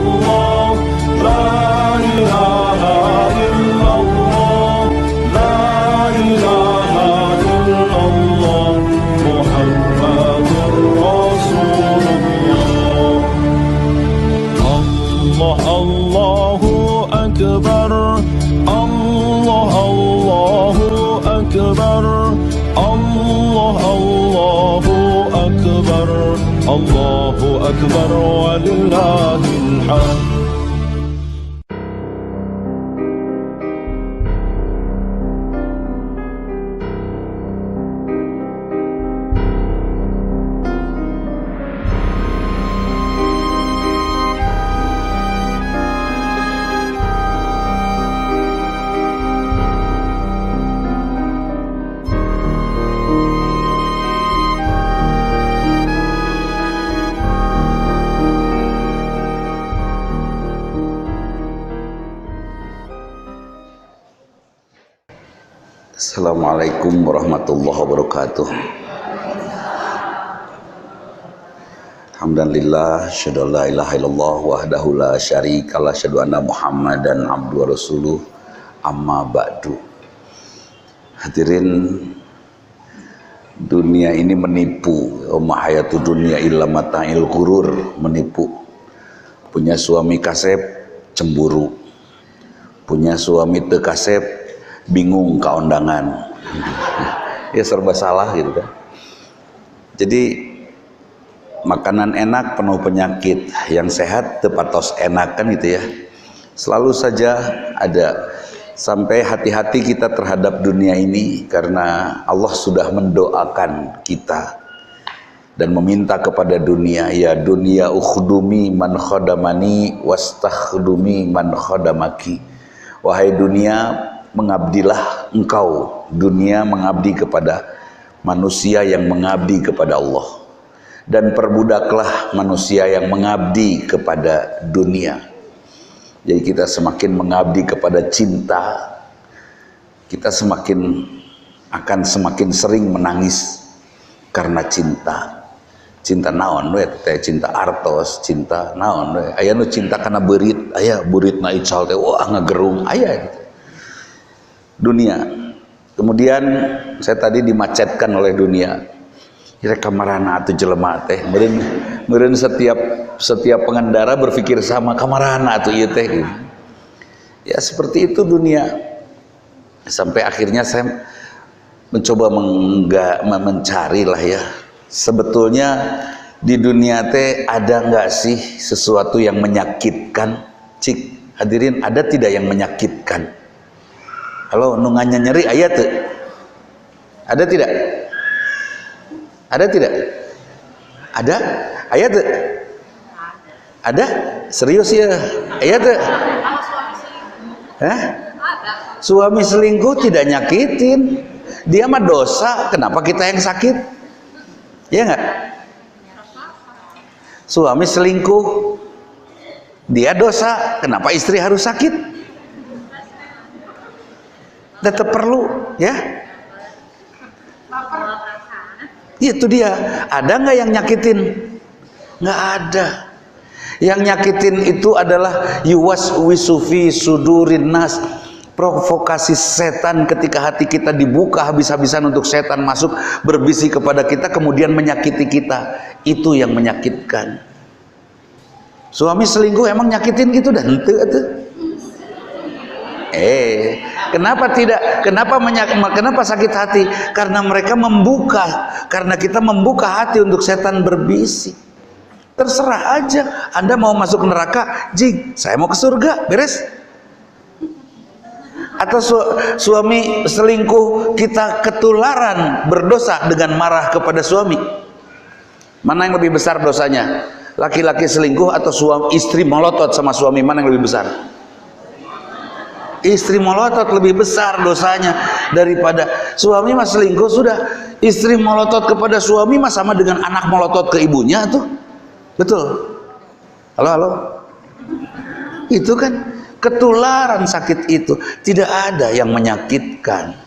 illallah, la ilaha illallah, la ilaha illallah, Muhammadur Rasulullah. Allah Allahu Akbar, Allah Allahu Akbar, Allah Allahu Akbar, Allahu Akbar walillahil hamd. Assalamualaikum warahmatullahi wabarakatuh. Alhamdulillah, syahadu la ilaha illallah wahdahu la syarikalah, syahadu anna Muhammadan abduhu wa rasuluh, amma ba'du. Hadirin, dunia ini menipu. Wa hayatu dunya illa mata'il ghurur, menipu. Punya suami kasep, cemburu. Punya suami teu kasep, bingung kaundangan. Ya serba salah gitu kan. Jadi makanan enak penuh penyakit, yang sehat tepatos enak kan gitu ya. Selalu saja ada. Sampai hati-hati kita terhadap dunia ini, karena Allah sudah mendoakan kita dan meminta kepada dunia, ya dunia ukhdumi man khadamani wastakhdumi man khadamaki. Wahai dunia, mengabdilah engkau. Dunia mengabdi kepada manusia yang mengabdi kepada Allah, dan perbudaklah manusia yang mengabdi kepada dunia. Jadi kita semakin mengabdi kepada cinta, kita akan semakin sering menangis karena cinta. Cinta naon we teh? Cinta artos, cinta naon we? Aya nu cinta karena beurit, aya beuritna ical teh wah ngagerung, aya gitu. Dunia. Kemudian saya tadi dimacetkan oleh dunia. Kira kamarana atuh jelema teh. Meureun setiap pengendara berpikir sama, kamarana atuh ieu teh. Ya seperti itu dunia. Sampai akhirnya saya mencoba mencari lah ya. Sebetulnya di dunia teh ada nggak sih sesuatu yang menyakitkan? Cik, hadirin, ada tidak yang menyakitkan? Halo, nunganya nyeri ayat tuh. Ada tidak? Ada tidak? Ada? Ayat tuh? Ada? Serius ya? Ayat tuh? Hah? Suami selingkuh tidak nyakitin. Dia mah dosa, kenapa kita yang sakit? Ya enggak? Suami selingkuh, dia dosa, kenapa istri harus sakit? Tetap perlu, ya. Itu dia. Ada nggak yang nyakitin? Nggak ada. Yang nyakitin itu adalah yuwaswisu fi sudurin nas. Provokasi setan ketika hati kita dibuka habis-habisan untuk setan masuk berbisik kepada kita, kemudian menyakiti kita. Itu yang menyakitkan. Suami selingkuh emang nyakitin gitu dan henteu atuh. Kenapa tidak? Kenapa sakit hati? Karena mereka membuka, karena kita membuka hati untuk setan berbisik. Terserah aja, Anda mau masuk neraka, jing, saya mau ke surga, beres. Atau suami selingkuh, kita ketularan berdosa dengan marah kepada suami. Mana yang lebih besar dosanya? Laki-laki selingkuh atau istri melotot sama suami, mana yang lebih besar? Istri melotot lebih besar dosanya daripada suami. Mas selingkuh sudah, istri melotot kepada suami mas sama dengan anak melotot ke ibunya tuh, betul? Halo, itu kan ketularan sakit itu. Tidak ada yang menyakitkan.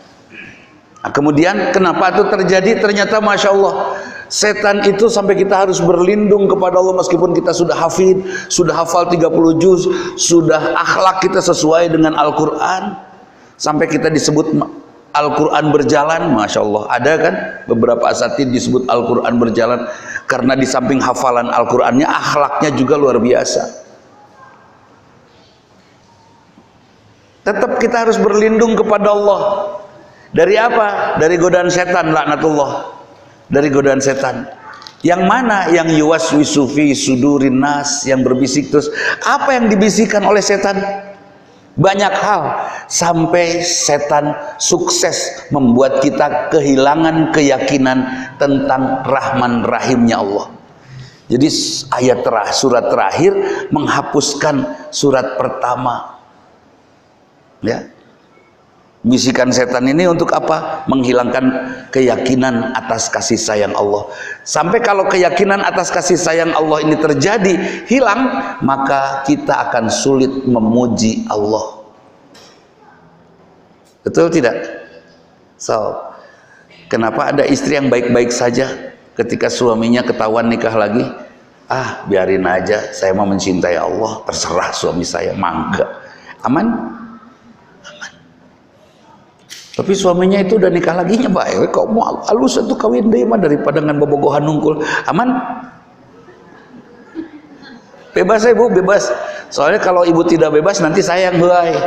Nah, kemudian kenapa itu terjadi? Ternyata Masya Allah, setan itu sampai kita harus berlindung kepada Allah meskipun kita sudah hafid, sudah hafal 30 juz, sudah akhlak kita sesuai dengan Al-Quran, sampai kita disebut Al-Quran berjalan. Masya Allah, ada kan beberapa asatid disebut Al-Quran berjalan karena di samping hafalan Al-Qurannya, akhlaknya juga luar biasa. Tetap kita harus berlindung kepada Allah. Dari apa? Dari godaan setan, laknatullah. Dari godaan setan. Yang mana? Yang yuwaswisu fi sudurin nas, yang berbisik terus. Apa yang dibisikkan oleh setan? Banyak hal, sampai setan sukses membuat kita kehilangan keyakinan tentang Rahman Rahimnya Allah. Jadi surat terakhir menghapuskan surat pertama. Ya, bisikan setan ini untuk apa? Menghilangkan keyakinan atas kasih sayang Allah. Sampai kalau keyakinan atas kasih sayang Allah ini terjadi, hilang, maka kita akan sulit memuji Allah. Betul tidak? So, kenapa ada istri yang baik-baik saja ketika suaminya ketahuan nikah lagi? Ah, biarin aja, saya mau mencintai Allah, terserah suami saya, mangga. Aman? Tapi suaminya itu udah nikah lagi nya baik, kok mau halus itu kawin deh mah daripada ngan bobogohan nungkul. Aman? Bebas ya Bu, bebas. Soalnya kalau ibu tidak bebas nanti saya yang heuai.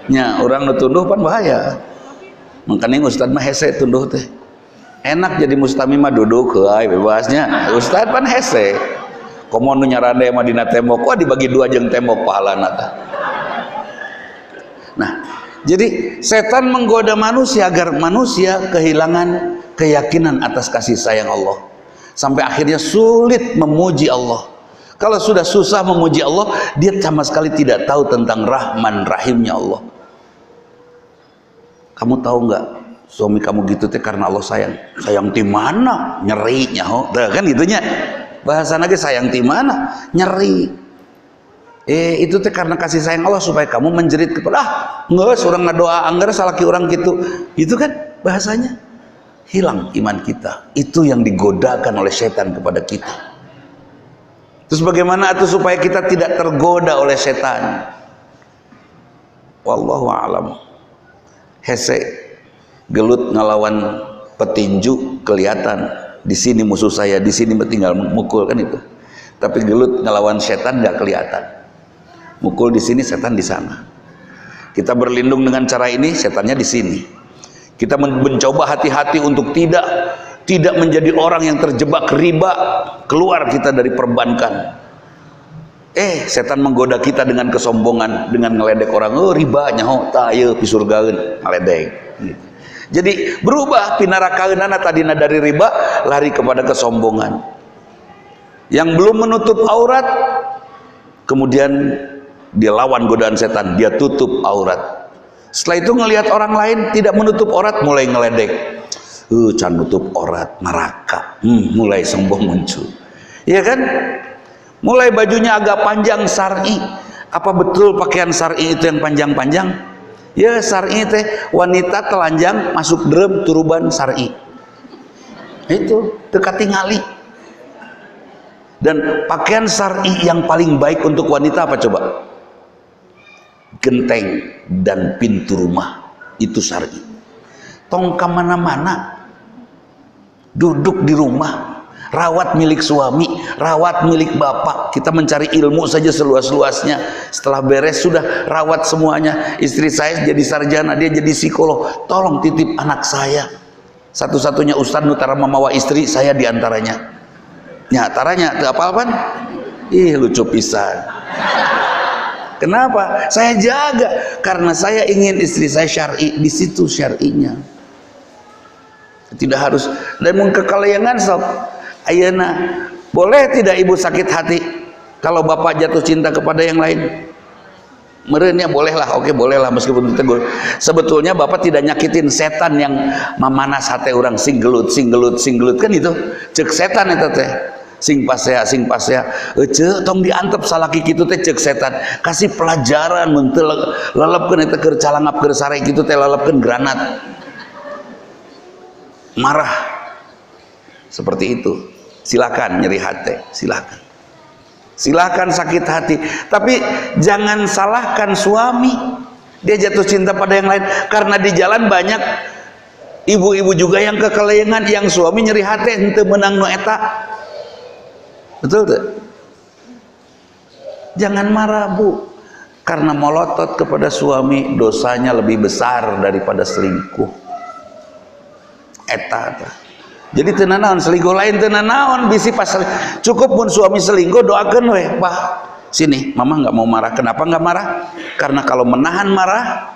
Nya orang nutunduh pan bahaya. Makanya Ustad mah hese tunduh teh. Enak jadi mustami mah duduk heuai bebasnya. Ustad pan hese. Komo nu nyarande mah dina tembok, kok dibagi dua jeung tembok pahalana tah. Nah, jadi setan menggoda manusia agar manusia kehilangan keyakinan atas kasih sayang Allah, sampai akhirnya sulit memuji Allah. Kalau sudah susah memuji Allah, dia sama sekali tidak tahu tentang Rahman Rahimnya Allah. Kamu tahu nggak, suami kamu gitu teh karena Allah sayang. Sayang di mana? Nyeri nyaho. Kan gitunya. Bahasa lagi sayang di mana? Nyeri. Itu teh karena kasih sayang Allah supaya kamu menjerit kepada ngeus orang ngadoa anggar salaki orang gitu. Itu kan bahasanya. Hilang iman kita. Itu yang digodakan oleh setan kepada kita. Terus bagaimana itu supaya kita tidak tergoda oleh setan? Wallahu a'lam. Hese gelut ngelawan petinju kelihatan. Di sini musuh saya, di sini tinggal mukul kan itu. Tapi gelut ngelawan setan nggak kelihatan. Mukul di sini, setan di sana. Kita berlindung dengan cara ini, setannya di sini. Kita mencoba hati-hati untuk tidak menjadi orang yang terjebak riba, keluar kita dari perbankan. Setan menggoda kita dengan kesombongan, dengan ngeledek orang. Oh, riba nyaho tah ieu pisurgaeun, ngeledek. Jadi berubah pinarakaeunana tadina dari riba lari kepada kesombongan. Yang belum menutup aurat, kemudian dia lawan godaan setan, dia tutup aurat. Setelah itu ngelihat orang lain tidak menutup aurat, mulai ngeledek. Can nutup aurat, neraka. Mulai sombong muncul. Iya kan? Mulai bajunya agak panjang syar'i. Apa betul pakaian syar'i itu yang panjang-panjang? Ya, syar'i teh wanita telanjang masuk drum turuban syar'i. Itu dekat tingali. Dan pakaian syar'i yang paling baik untuk wanita apa coba? Genteng dan pintu rumah, itu syar'i. Tong kemana-mana, duduk di rumah, rawat milik suami, rawat milik bapak. Kita mencari ilmu saja seluas-luasnya. Setelah beres sudah rawat semuanya. Istri saya jadi sarjana, dia jadi psikolog. Tolong titip anak saya. Satu-satunya ustadz nutara memawa istri, saya diantaranya. Nyataranya teu apal-apaan. Lucu pisan. Kenapa? Saya jaga karena saya ingin istri saya syar'i, di situ syar'inya. Tidak harus dan mun kekalayangan sok. Ayeuna boleh tidak ibu sakit hati kalau bapak jatuh cinta kepada yang lain? Meureun ya bolehlah, oke bolehlah meskipun tegur. Sebetulnya bapak tidak nyakitin setan yang mamanas hati orang sing gelut kan itu. Cek setan eta teh. Sing pasea tong diantep salaki kitu teh cek setan. Kasih pelajaran mun teu lelepkeun eta keur calangap keur sare kitu teh lelepkeun granat. marah seperti itu, silakan nyeri hati, silakan. Silakan sakit hati, tapi jangan salahkan suami. Dia jatuh cinta pada yang lain karena di jalan banyak ibu-ibu juga yang kekelayangan, yang suami nyeri hati henteu menang nu eta. Betul tuh? Jangan marah, Bu, karena melotot kepada suami dosanya lebih besar daripada selingkuh. Eta. Jadi tenanawan selingkuh lain tenanawan bisi pas cukup pun suami selingkuh doakan weh, Pak. Sini, mama nggak mau marah. Kenapa nggak marah? Karena kalau menahan marah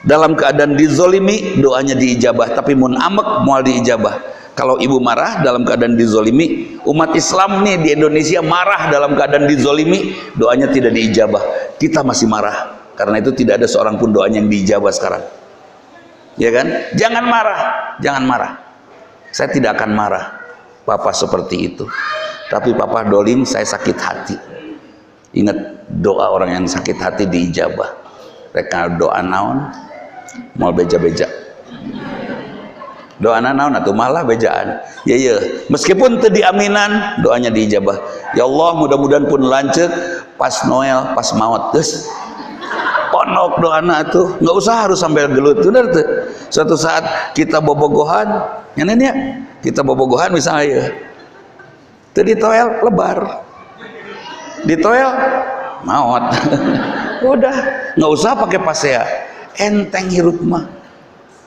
dalam keadaan dizolimi doanya diijabah, tapi mun amek moal diijabah. Kalau ibu marah dalam keadaan dizolimi, umat Islam nih di Indonesia marah dalam keadaan dizolimi, doanya tidak diijabah. Kita masih marah, karena itu tidak ada seorang pun doanya yang diijabah sekarang. Ya kan? Jangan marah, jangan marah. Saya tidak akan marah, Papa seperti itu. Tapi Papa dolim, saya sakit hati. Ingat doa orang yang sakit hati diijabah. Reka doa naon, mau beja-beja. Doa naon atau malah bejaan. Ya, meskipun teu diaminan, doanya diijabah. Ya Allah, mudah-mudahan pun lanceuk pas Noel, pas maut geus. Ponok doana tuh, nggak usah harus sampai gelut, bener tuh. Suatu saat kita bobogohan, ya, kita bobogohan misalnya, tuh di toel lebar, di toel maut, udah, nggak usah pakai pasea, enteng hirup mah.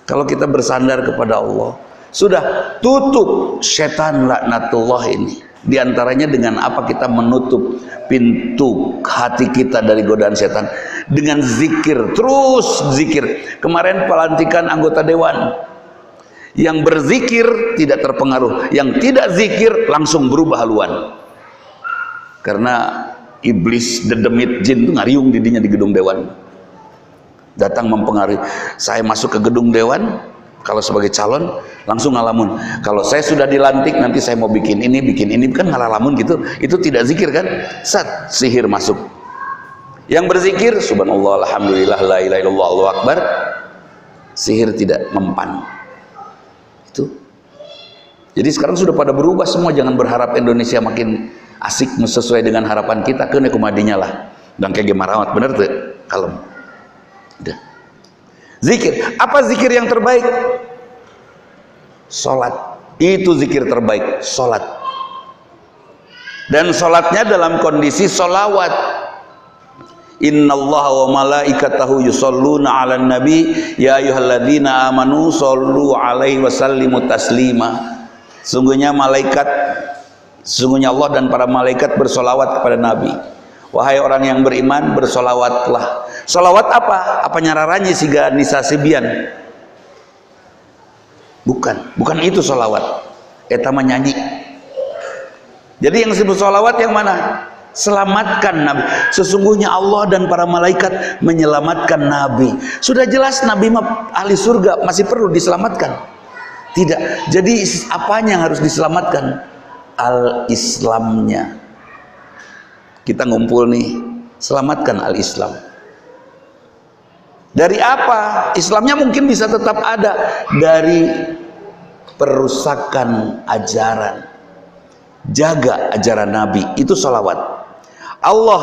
Kalau kita bersandar kepada Allah, sudah tutup setan laknatullah ini. Di antaranya dengan apa kita menutup pintu hati kita dari godaan setan? Dengan zikir, terus zikir. Kemarin pelantikan anggota dewan, yang berzikir tidak terpengaruh, yang tidak zikir langsung berubah haluan. Karena iblis dedemit jin itu ngariung didinya di gedung dewan, datang mempengaruhi. Saya masuk ke gedung dewan kalau sebagai calon langsung ngalamun, kalau saya sudah dilantik nanti saya mau bikin ini kan ngalamun gitu. Itu tidak zikir kan? Sat, sihir masuk. Yang berzikir subhanallah alhamdulillah la ilaha illallah Allahu akbar, sihir tidak mempan. Itu. Jadi sekarang sudah pada berubah semua. Jangan berharap Indonesia makin asik sesuai dengan harapan kita, kene kumadinya lah dan kayak marawat, bener tuh kalem. Udah. Zikir, apa zikir yang terbaik? Salat, itu zikir terbaik, salat. Dan salatnya dalam kondisi solawat. Innallaha wa malaikatahu yusholluna 'alan nabi ya ayyuhalladzina amanu shollu 'alaihi wa sallimu taslima. Sungguhnya Allah dan para malaikat bersolawat kepada Nabi. Wahai orang yang beriman, bersolawatlah. Solawat apa? Apa nyararannya siga Nisa Sibian? Bukan itu solawat. Eta mah nyanyi. Jadi yang disebut solawat yang mana? Selamatkan Nabi. Sesungguhnya Allah dan para malaikat menyelamatkan Nabi. Sudah jelas Nabi mah ahli surga, masih perlu diselamatkan? Tidak. Jadi apanya yang harus diselamatkan? Al-Islamnya. Kita ngumpul nih, selamatkan al-Islam. Dari apa? Islamnya mungkin bisa tetap ada. Dari perusakan ajaran. Jaga ajaran Nabi, itu salawat. Allah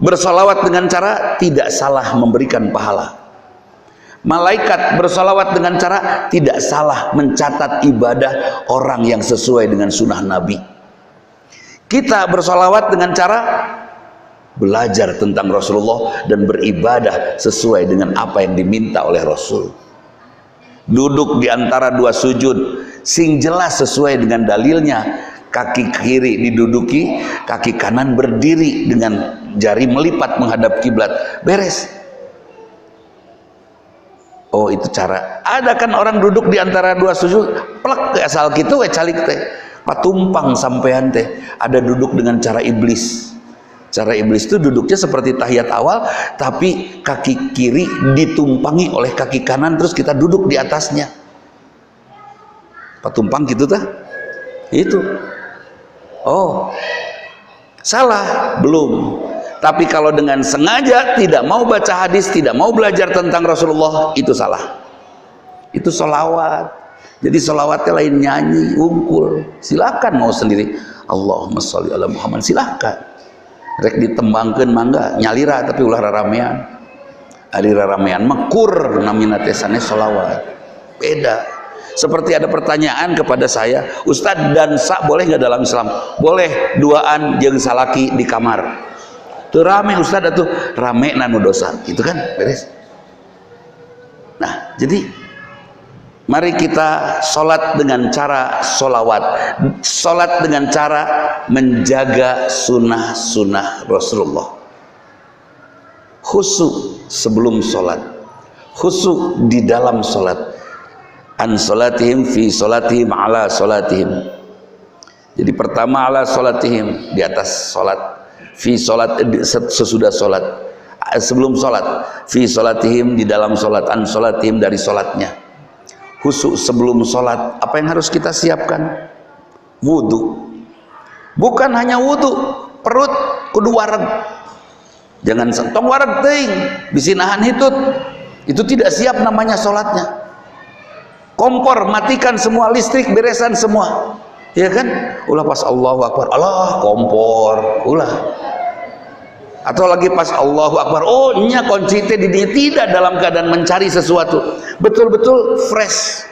bersalawat dengan cara tidak salah memberikan pahala. Malaikat bersalawat dengan cara tidak salah mencatat ibadah orang yang sesuai dengan sunnah Nabi. Kita bersalawat dengan cara belajar tentang Rasulullah dan beribadah sesuai dengan apa yang diminta oleh Rasul. Duduk di antara dua sujud sing jelas sesuai dengan dalilnya. Kaki kiri diduduki, kaki kanan berdiri dengan jari melipat menghadap kiblat. Beres. Oh, itu cara. Ada kan orang duduk di antara dua sujud, plek ke asal gitu we calik teh. Patumpang sampean teh. Ada duduk dengan cara iblis. Cara iblis itu duduknya seperti tahiyat awal, tapi kaki kiri ditumpangi oleh kaki kanan, terus kita duduk di atasnya. Patumpang gitu tah? Itu. Oh, salah? Belum. Tapi kalau dengan sengaja tidak mau baca hadis, tidak mau belajar tentang Rasulullah, itu salah. Itu sholawat. Jadi sholawatnya lain nyanyi, ungkul. Silakan mau sendiri. Allahumma sholli ala Muhammad, silakan. Rek ditembangkeun mangga, nyalira tapi ulah raramean. Ari raramean mekur namina teh sanes sholawat. Beda. Seperti ada pertanyaan kepada saya, Ustadz, dansa boleh nggak dalam Islam? Boleh, duaan jeung salaki di kamar. Tuh rame Ustadz, atuh rame nanu dosa. Itu kan beres. Nah, jadi mari kita sholat dengan cara sholawat, sholat dengan cara menjaga sunnah-sunnah Rasulullah. Khusyuk sebelum sholat, khusyuk di dalam sholat. An sholatihim fi sholatihim ala sholatihim. Jadi pertama ala sholatihim, di atas sholat, fi sholat sesudah sholat, sebelum sholat, fi sholatihim di dalam sholat, an sholatihim dari sholatnya. Khusyuk sebelum sholat, apa yang harus kita siapkan? Wudhu. Bukan hanya wudhu, perut kudu wareg. Jangan tong wareg teuing, bisi nahan hitut. Itu tidak siap namanya sholatnya. Kompor matikan semua, listrik beresan semua, ya kan? Ulah pas Allahu Akbar, Allah kompor, ulah. Atau lagi pas Allahu Akbar, oh nya kunci teh di dinya, tidak dalam keadaan mencari sesuatu, betul-betul fresh.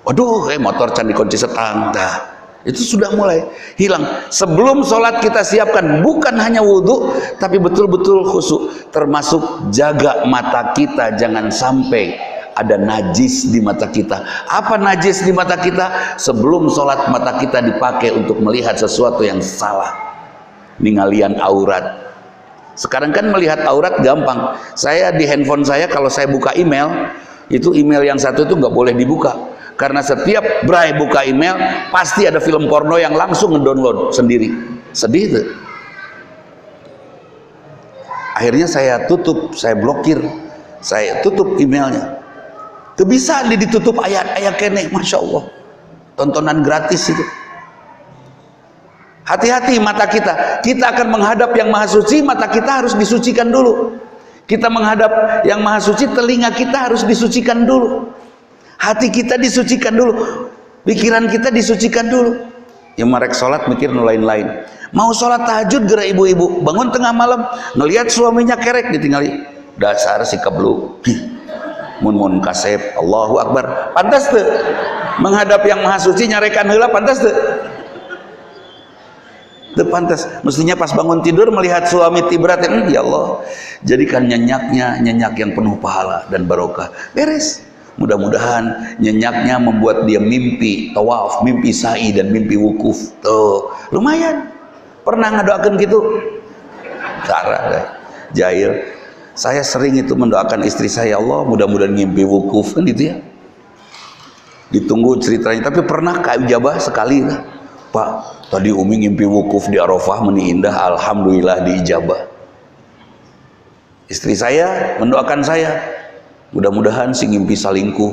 Waduh, motor can dikunci setang, dah itu sudah mulai hilang. Sebelum sholat kita siapkan bukan hanya wudhu, tapi betul-betul khusyuk, termasuk jaga mata kita, jangan sampai ada najis di mata kita. Apa najis di mata kita? Sebelum sholat mata kita dipakai untuk melihat sesuatu yang salah, ningalian aurat. Sekarang kan melihat aurat gampang. Saya di handphone saya kalau saya buka email, itu email yang satu itu nggak boleh dibuka, karena setiap bray buka email pasti ada film porno yang langsung ngedownload sendiri. Sedih tuh. Akhirnya saya tutup, saya blokir, saya tutup emailnya. Itu bisa ditutup ayat-ayat kene, masya Allah, tontonan gratis itu. Hati-hati mata kita. Kita akan menghadap yang maha suci, mata kita harus disucikan dulu. Kita menghadap yang maha suci, telinga kita harus disucikan dulu. Hati kita disucikan dulu, pikiran kita disucikan dulu. Yang marek sholat mikir nu lain-lain. Mau sholat tahajud geura ibu-ibu, bangun tengah malam ngelihat suaminya kerek ditinggali, dasar si kebluk. Mun kasep, Allahu Akbar, pantas tuh menghadap yang maha suci, nyarekan heula, pantas tuh? Tuh pantas. Mestinya pas bangun tidur melihat suami tibrat, ya Allah, jadikan nyenyaknya nyenyak yang penuh pahala dan barokah. Beres. Mudah-mudahan nyenyaknya membuat dia mimpi tawaf, mimpi sa'i, dan mimpi wukuf. Tuh lumayan. Pernah ngadoakeun gitu? Sarah deh, jahil. Saya sering itu mendoakan istri saya, Allah mudah-mudahan ngimpi wukuf, kan gitu ya. Ditunggu ceritanya, tapi pernah ijabah sekali lah. Pak, tadi Umi ngimpi wukuf di Arafah, meni indah, alhamdulillah diijabah. Istri saya mendoakan saya, mudah-mudahan si ngimpi salingkuh.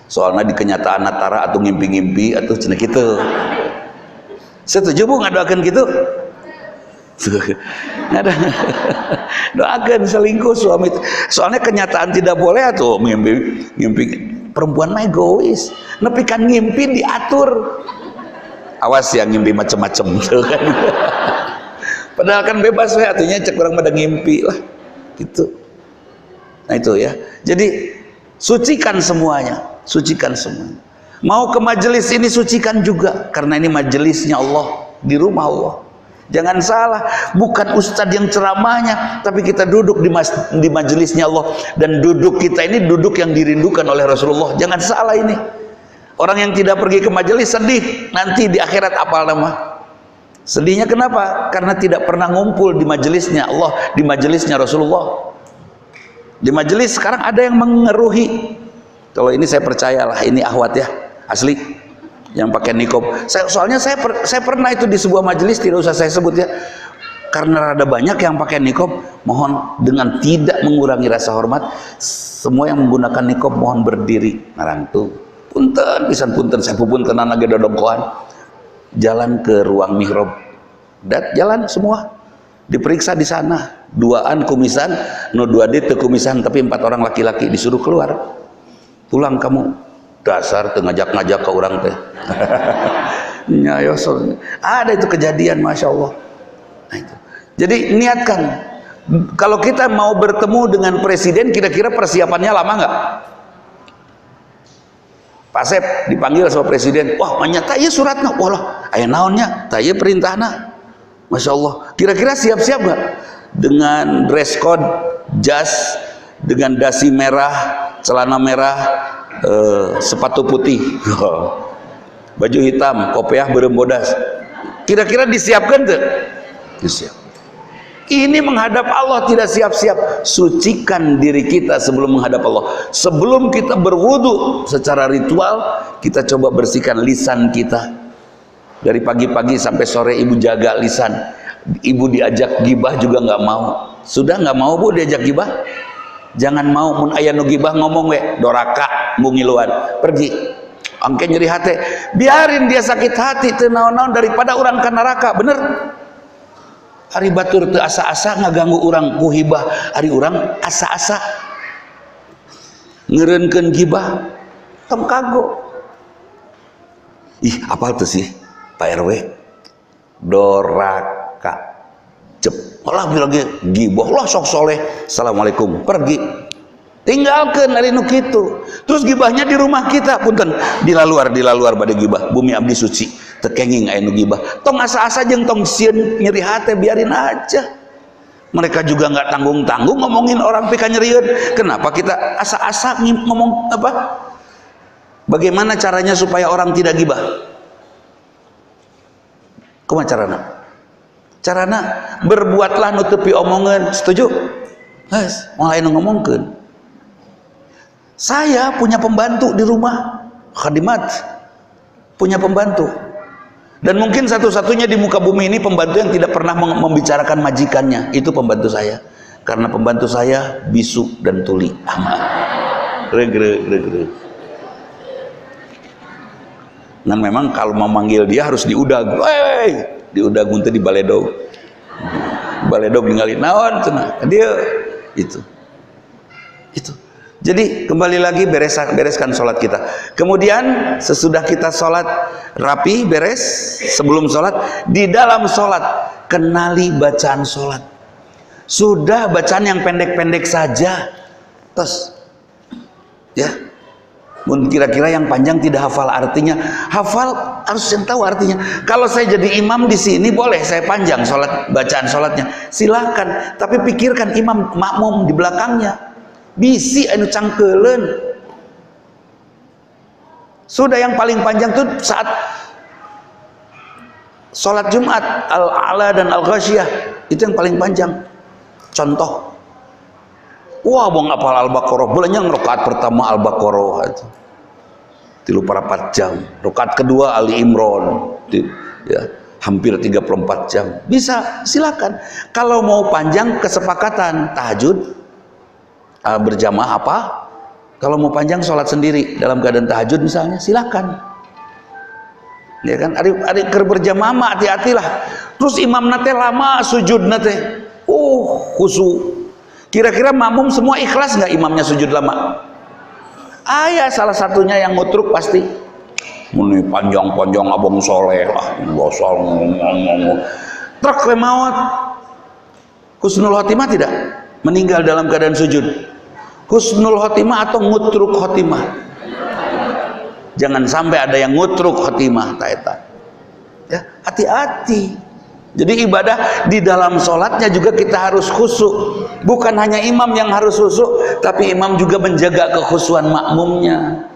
Soalnya di kenyataan natara atau ngimpi-ngimpi atau cenah kitu. Setuju Bu ngadoakeun gitu? Ada doakan selingkuh suami, soalnya kenyataan tidak boleh tuh ngimpi perempuan mah egois, nepikan ngimpi diatur, awas ya ngimpi macem-macem tuh kan. Padahal kan bebas ya, artinya cek orang pada ngimpi lah gitu. Nah itu ya, jadi sucikan semuanya, sucikan semuanya. Mau ke majelis ini sucikan juga, karena ini majelisnya Allah, di rumah Allah. Jangan salah, bukan ustadz yang ceramahnya, tapi kita duduk di majelisnya Allah, dan duduk kita ini duduk yang dirindukan oleh Rasulullah. Jangan salah ini. Orang yang tidak pergi ke majelis sedih, nanti di akhirat apal nama. Sedihnya kenapa? Karena tidak pernah ngumpul di majelisnya Allah, di majelisnya Rasulullah. Di majelis sekarang ada yang mengeruhi. Kalau ini saya percayalah, ini ahwat ya, asli. Yang pakai nikob. Soalnya saya pernah itu di sebuah majelis, tidak usah saya sebut ya, karena ada banyak yang pakai nikob. Mohon dengan tidak mengurangi rasa hormat, semua yang menggunakan nikob mohon berdiri. Ngarang tuh, punten pisan punten, saya puntenan lagi dodongkoan. Jalan ke ruang mihrab, jalan semua, diperiksa di sana. Duaan kumisan, no 2 dit kumisan, tapi 4 orang laki-laki disuruh keluar. Pulang kamu. dasar teu ngajak-ngajak ke orang teh. Nya yosol. Ada itu kejadian, masya Allah. Nah, itu. Jadi niatkan, kalau kita mau bertemu dengan presiden, kira-kira persiapannya lama nggak? Pak Sep dipanggil sama presiden, wah nyata iya suratnya, walah aya naonnya, taya perintahna, masya Allah. Kira-kira siap-siap nggak? Dengan dress code, jas, dengan dasi merah, celana merah, sepatu putih, baju hitam, kopiah berembodas. Kira-kira disiapkan tuh? Disiap. Ini menghadap Allah tidak siap-siap. Sucikan diri kita sebelum menghadap Allah. Sebelum kita berwudu secara ritual, kita coba bersihkan lisan kita. Dari pagi-pagi sampai sore ibu jaga lisan. Ibu diajak gibah juga nggak mau. Sudah nggak mau bu diajak gibah? Jangan mau. Mun aya nu gibah ngomong we doraka mungiluan. Pergi. Angke nyeri hati. Biarin dia sakit hati teu naon-naon daripada orang ka neraka. Bener? Ari batur teu asa-asa ngaganggu urang ku hibah, ari urang asa-asa ngeureunkeun gibah tong kago. Ih, apal tuh sih Pak RW? Doraka. Cep. Olah bilang gibah, lah sok soleh. Assalamualaikum, pergi. Tinggalkan ari nu kitu. Terus gibahnya di rumah kita, punten di laluar bade gibah. Bumi abdi suci. Tekenging aya nu gibah. Tong asa-asa jeung tong sieun nyeri hate, biarin aja. Mereka juga nggak tanggung-tanggung ngomongin orang pika nyerieun. Kenapa kita asa-asa ngomong apa? Bagaimana caranya supaya orang tidak gibah? Kumaha carana? Carana berbuatlah nutupi omongan. Setuju? Guys, mulai ngomongkeun. Saya punya pembantu di rumah, khadimat, punya pembantu, dan mungkin satu-satunya di muka bumi ini pembantu yang tidak pernah membicarakan majikannya, itu pembantu saya, karena pembantu saya bisu dan tuli. Nah memang kalau mau manggil dia harus diudag, diudag untuk di baledog, ninggalin naon cenah dia itu. Jadi kembali lagi bereskan sholat kita. Kemudian sesudah kita sholat rapi beres, sebelum sholat, di dalam sholat kenali bacaan sholat. Sudah bacaan yang pendek-pendek saja. Terus ya, kira-kira yang panjang tidak hafal artinya. Hafal harus yang tahu artinya. Kalau saya jadi imam di sini boleh saya panjang sholat, bacaan sholatnya. Silakan. Tapi pikirkan imam makmum di belakangnya. Bisi anu cangkeuleun. Sudah yang paling panjang tuh saat sholat Jumat, Al-A'la dan Al-Ghasyiyah, itu yang paling panjang. Contoh, wah bong apal Al-Baqarah, bolehnya rakaat pertama Al-Baqarah itu 34 jam, rakaat kedua Ali Imran ya, hampir 34 jam. Bisa, silakan. Kalau mau panjang kesepakatan tahajud berjamaah apa? Kalau mau panjang sholat sendiri dalam keadaan tahajud misalnya, silakan. Ya kan, ada berjamaah mah hati-hatilah. Terus imam nate lama sujud nate, khusyuk. Kira-kira makmum semua ikhlas nggak imamnya sujud lama? Ayah salah satunya yang ngutruk pasti. Muni panjang-panjang abang soleh lah, bosol ngomong. Truk lemawat. Husnul khotimah tidak? Meninggal dalam keadaan sujud. Husnul khotimah atau ngutruk khotimah? Jangan sampai ada yang ngutruk khotimah, taeta. Ya, hati-hati. Jadi ibadah di dalam sholatnya juga kita harus khusyuk. Bukan hanya imam yang harus khusyuk, tapi imam juga menjaga kekhusyuan makmumnya.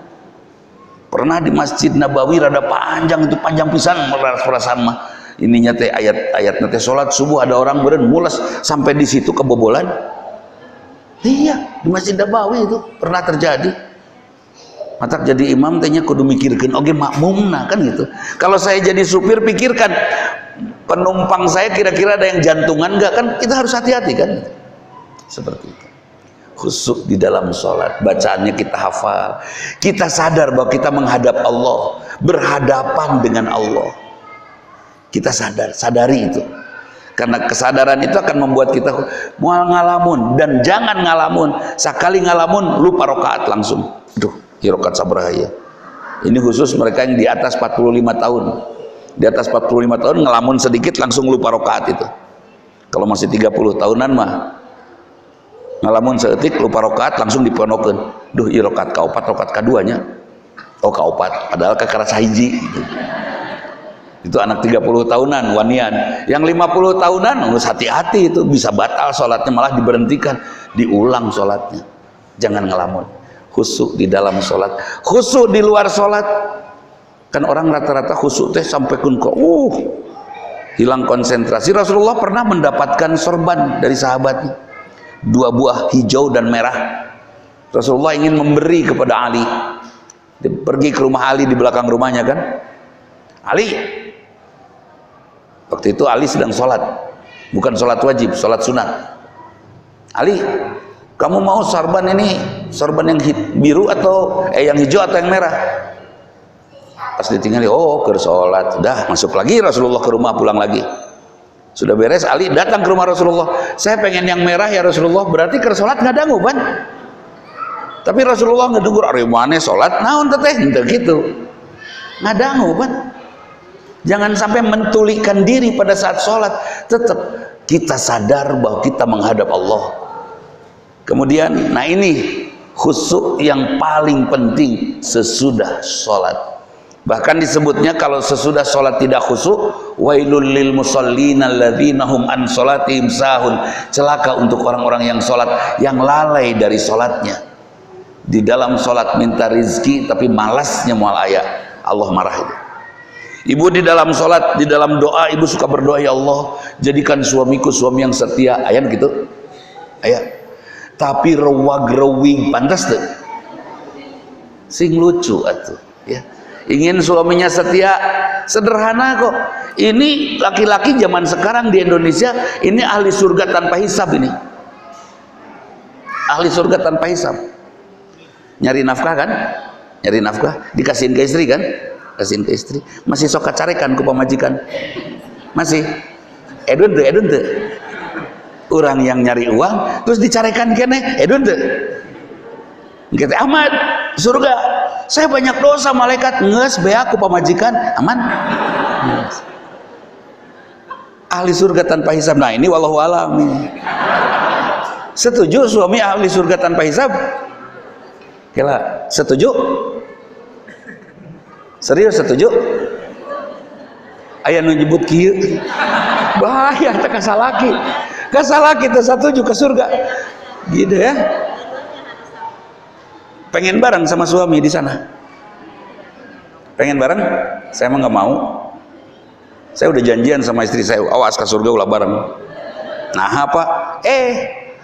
Pernah di Masjid Nabawi rada panjang, itu panjang pisan perasaan mah. Ininya teh ayat teh sholat subuh ada orang beren mulas sampai di situ kebobolan. Iya, di Masjid Nabawi itu pernah terjadi. Matak jadi imam tehnya kudu mikirkeun oge makmumna kan gitu. Kalau saya jadi supir pikirkan penumpang saya kira-kira ada yang jantungan enggak, kan kita harus hati-hati kan. Seperti itu. Khusyuk di dalam sholat, bacaannya kita hafal. Kita sadar bahwa kita menghadap Allah, berhadapan dengan Allah. Kita sadari itu. Karena kesadaran itu akan membuat kita mual ngalamun, dan jangan ngalamun. Sekali ngalamun lupa rokaat langsung. Duh, rokaat sabaraha ya. Ini khusus mereka yang di atas 45 tahun. Di atas 45 tahun ngelamun sedikit langsung lupa rakaat itu. Kalau masih 30 tahunan mah ngalamun seetik lupa rakaat langsung diponokeun. Duh, ieu rakaat kaopat, rakaat kaduanya. Oh, kaopat, padahal kekeras hiji gitu. Itu anak 30 tahunan wanian. Yang 50 tahunan harus hati-hati, itu bisa batal sholatnya, malah diberhentikan, diulang sholatnya. Jangan ngelamun. Khusyuk di dalam sholat, khusyuk di luar sholat. Kan orang rata-rata khusyuk teh sampai hilang konsentrasi. Rasulullah pernah mendapatkan sorban dari sahabatnya, 2 buah hijau dan merah. Rasulullah ingin memberi kepada Ali. Dia pergi ke rumah Ali, di belakang rumahnya kan. Ali, waktu itu Ali sedang sholat, bukan sholat wajib, sholat sunat. Ali, kamu mau sorban ini, sorban yang biru atau yang hijau atau yang merah? Pas ditinggali, oh ke sholat, dah masuk lagi Rasulullah ke rumah, pulang lagi. Sudah beres, Ali datang ke rumah Rasulullah. Saya pengen yang merah ya Rasulullah. Berarti ke sholat nggak dangu ban? Tapi Rasulullah nggak dengar, ari maneh sholat, naon teteh, ente gitu, nggak dangu ban. Jangan sampai mentulikan diri pada saat sholat. Tetap kita sadar bahwa kita menghadap Allah. Kemudian, nah ini khusyuk yang paling penting sesudah sholat. Bahkan disebutnya kalau sesudah sholat tidak khusyuk, wailul lil musallina alladzina hum an sholatihim sahun. Celaka untuk orang-orang yang sholat, yang lalai dari sholatnya. Di dalam sholat minta rizki tapi malasnya mual aya, Allah marah itu. Ibu di dalam sholat, di dalam doa, ibu suka berdoa, ya Allah jadikan suamiku suami yang setia, ayan gitu, ayat. Tapi rewag-rewing pantas tuh, sing lucu atuh, ya. Ingin suaminya setia, sederhana kok. Ini laki-laki zaman sekarang di Indonesia ini ahli surga tanpa hisab ini, ahli surga tanpa hisab. Nyari nafkah kan, nyari nafkah, dikasihin ke istri kan, kasihin ke istri, masih sok kacarekan ku pamajikan, masih edun tuh, orang yang nyari uang terus dicarekan kene, edun tuh, kita Ahmad surga, saya banyak dosa malaikat, nges bea ku pamajikan, aman, ahli surga tanpa hisab. Nah ini wallahu alam ini. Setuju suami ahli surga tanpa hisab? Kela, setuju? Serius setuju? Aya nu nyebut kieu. Bahaya teh kasalaki. Kasalaki teh setuju ke surga. Gitu ya. Pengen bareng sama suami di sana? Pengen bareng? Saya mah nggak mau. Saya udah janjian sama istri saya, awas ke surga ulah bareng. Nah apa?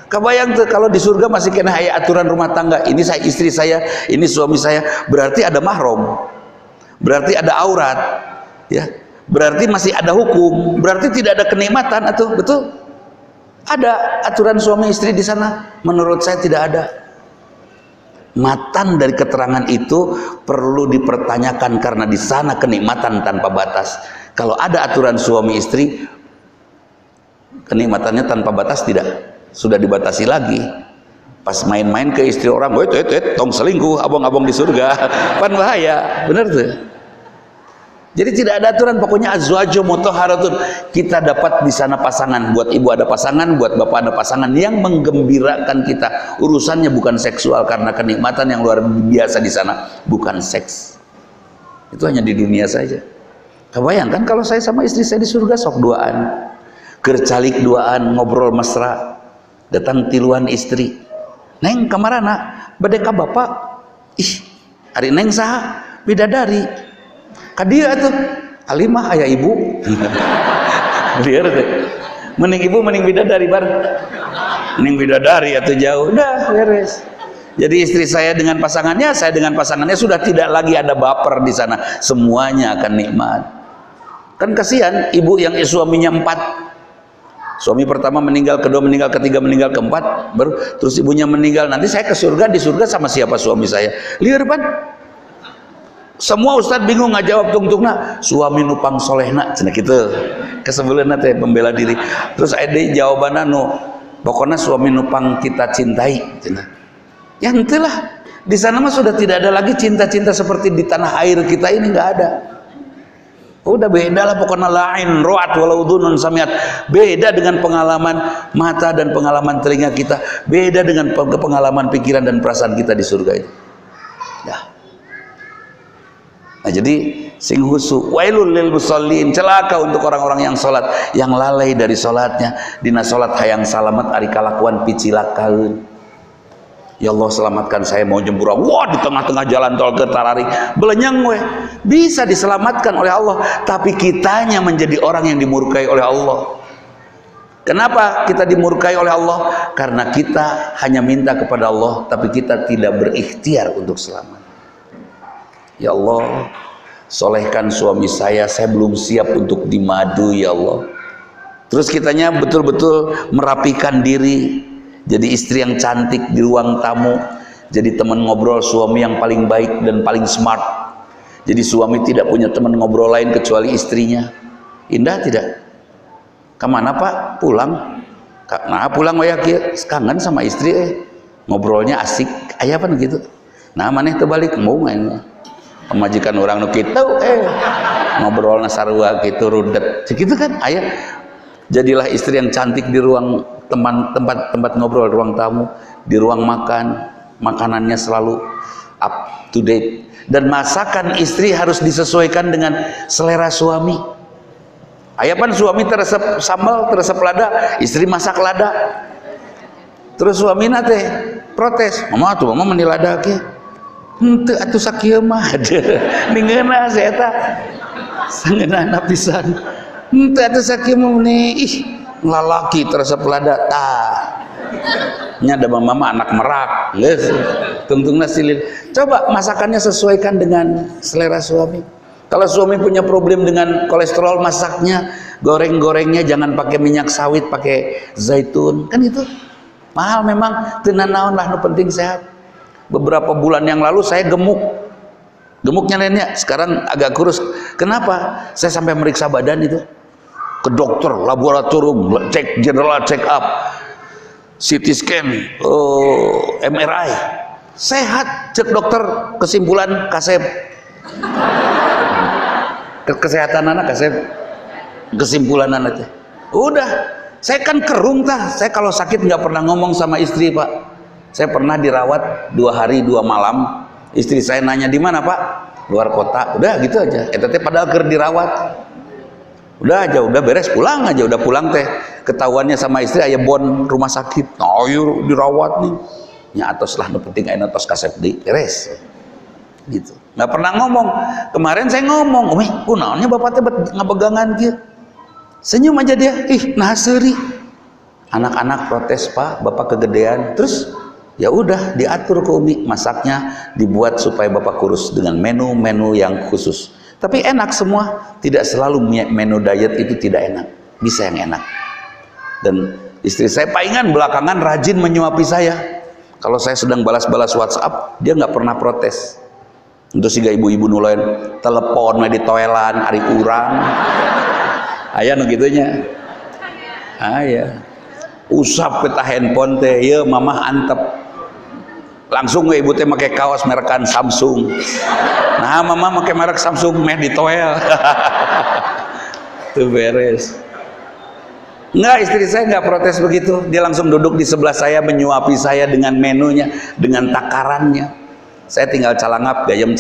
Kebayang tuh kalau di surga masih kena aya aturan rumah tangga. Ini saya istri saya, ini suami saya, berarti ada mahram, berarti ada aurat, ya. Berarti masih ada hukum, berarti tidak ada kenikmatan atau betul? Ada aturan suami istri di sana? Menurut saya tidak ada. Matan dari keterangan itu perlu dipertanyakan karena di sana kenikmatan tanpa batas. Kalau ada aturan suami istri, kenikmatannya tanpa batas tidak? Sudah dibatasi lagi. Pas main-main ke istri orang, tong selingkuh, abang-abang di surga, pan bahaya, bener tuh. Jadi tidak ada aturan, pokoknya azwaju mutahharatun. Kita dapat di sana pasangan, buat ibu ada pasangan, buat bapak ada pasangan yang menggembirakan kita. Urusannya bukan seksual karena kenikmatan yang luar biasa di sana, bukan seks. Itu hanya di dunia saja. Kebayangkan kalau saya sama istri saya di surga sok duaan, kercalik duaan, ngobrol mesra. Datang tiluan istri, neng kamarana bade ka bapak, ih hari neng saha bidadari kadia tuh alimah ayah ibu liar tuh, mending ibu mending bidadari bar, mending bidadari atau jauh, udah beres. Jadi istri saya dengan pasangannya, saya dengan pasangannya, sudah tidak lagi ada baper di sana, semuanya akan nikmat. Kan kasihan ibu yang suaminya 4, suami pertama meninggal, kedua meninggal, ketiga meninggal, keempat baru terus ibunya meninggal. Nanti saya ke surga, di surga sama siapa suami saya? Liar pan. Semua ustad bingung ngajawab tungtungna, suami nupang solehna cenah kitu. Kesebeulana teh pembela diri. Terus ada jawabanna nu pokoknya suami nupang kita cintai cenah. Ya henteu lah. Di sana mah sudah tidak ada lagi cinta-cinta seperti di tanah air kita ini, nggak ada. Udah beda lah pokoknya, lain roat walau dunun samiat. Beda dengan pengalaman mata dan pengalaman telinga kita, beda dengan pengalaman pikiran dan perasaan kita di surga itu. Ya. Nah, jadi sing husu wailul lil musallin, celaka untuk orang-orang yang salat, yang lalai dari salatnya. Dina salat hayang salamet ari kalakuan picilakaeun. Ya Allah, selamatkan saya mau jemburang. Wah, di tengah-tengah jalan tol ke Tararik belenyang weh. Bisa diselamatkan oleh Allah, tapi kitanya menjadi orang yang dimurkai oleh Allah. Kenapa kita dimurkai oleh Allah? Karena kita hanya minta kepada Allah, tapi kita tidak berikhtiar untuk selamat. Ya Allah, solehkan suami saya belum siap untuk dimadu ya Allah. Terus kitanya betul-betul merapikan diri, jadi istri yang cantik di ruang tamu, jadi teman ngobrol suami yang paling baik dan paling smart. Jadi suami tidak punya teman ngobrol lain kecuali istrinya. Indah tidak? Kemana Pak? Pulang. Nah pulang waya kangen sama istri ngobrolnya asik aya apa gitu. Nah maneh terbalik mau main pemajikan orang nu kitu ngobrolna sarua gitu rudet segitu kan aya. Jadilah istri yang cantik di ruang tempat ngobrol, ruang tamu, di ruang makan, makanannya selalu up to date. Dan masakan istri harus disesuaikan dengan selera suami. Ayapan suami teresep sambal, teresep lada, istri masak lada. Terus suami nate protes, mama meni lada ke, henteu atuh sakieu mah, ningeuna saya eta, sangeunana pisan. Henteu atuh sakieu mah meni, ih lalaki teresep lada, nya ada mama anak merak, geus tungtungna silil. Coba masakannya sesuaikan dengan selera suami. Kalau suami punya problem dengan kolesterol, masaknya goreng-gorengnya jangan pakai minyak sawit, pakai zaitun, kan itu mahal memang, teu naon lah, nu penting sehat. Beberapa bulan yang lalu saya gemuknya lainnya, sekarang agak kurus. Kenapa? Saya sampai meriksa badan itu ke dokter, laboratorium, cek general check up, CT scan, MRI, sehat cek dokter, kesimpulan kasep. Kesehatan anak kasep, kesimpulan anak teh udah. Saya kan kerung tah, saya kalau sakit nggak pernah ngomong sama istri Pak. Saya pernah dirawat 2 hari 2 malam, istri saya nanya di mana Pak, luar kota, udah gitu aja. Teh padahal ker dirawat, udah aja, udah beres, pulang aja. Udah pulang teh ketahuannya sama istri aya bon rumah sakit, ayo dirawat nih nya atos lah, nu penting aya tos kasep deui beres gitu. Nggak pernah ngomong. Kemarin saya ngomong, "Umi, kunaonnya bapak teh ngabegangan kieu?" Senyum aja dia, "Ih, nah seuri." Anak-anak protes, "Pak, bapak kegedean." Terus ya udah diatur ke Umi, masaknya dibuat supaya bapak kurus dengan menu-menu yang khusus. Tapi enak semua, tidak selalu menu diet itu tidak enak, bisa yang enak. Dan istri saya palingan belakangan rajin menyuapi saya. Kalau saya sedang balas-balas WhatsApp, dia nggak pernah protes. Untuk siga ibu-ibu nulain telepon di toilan hari kurang aya nu gitunya aya usap peta handphone teh ye mamah antep langsung ibu teh make kaos merekan Samsung, nah mama make merek Samsung meh di toel. Tuh beres. Enggak, istri saya nggak protes begitu, dia langsung duduk di sebelah saya menyuapi saya dengan menunya, dengan takarannya. Saya tinggal calangap gayem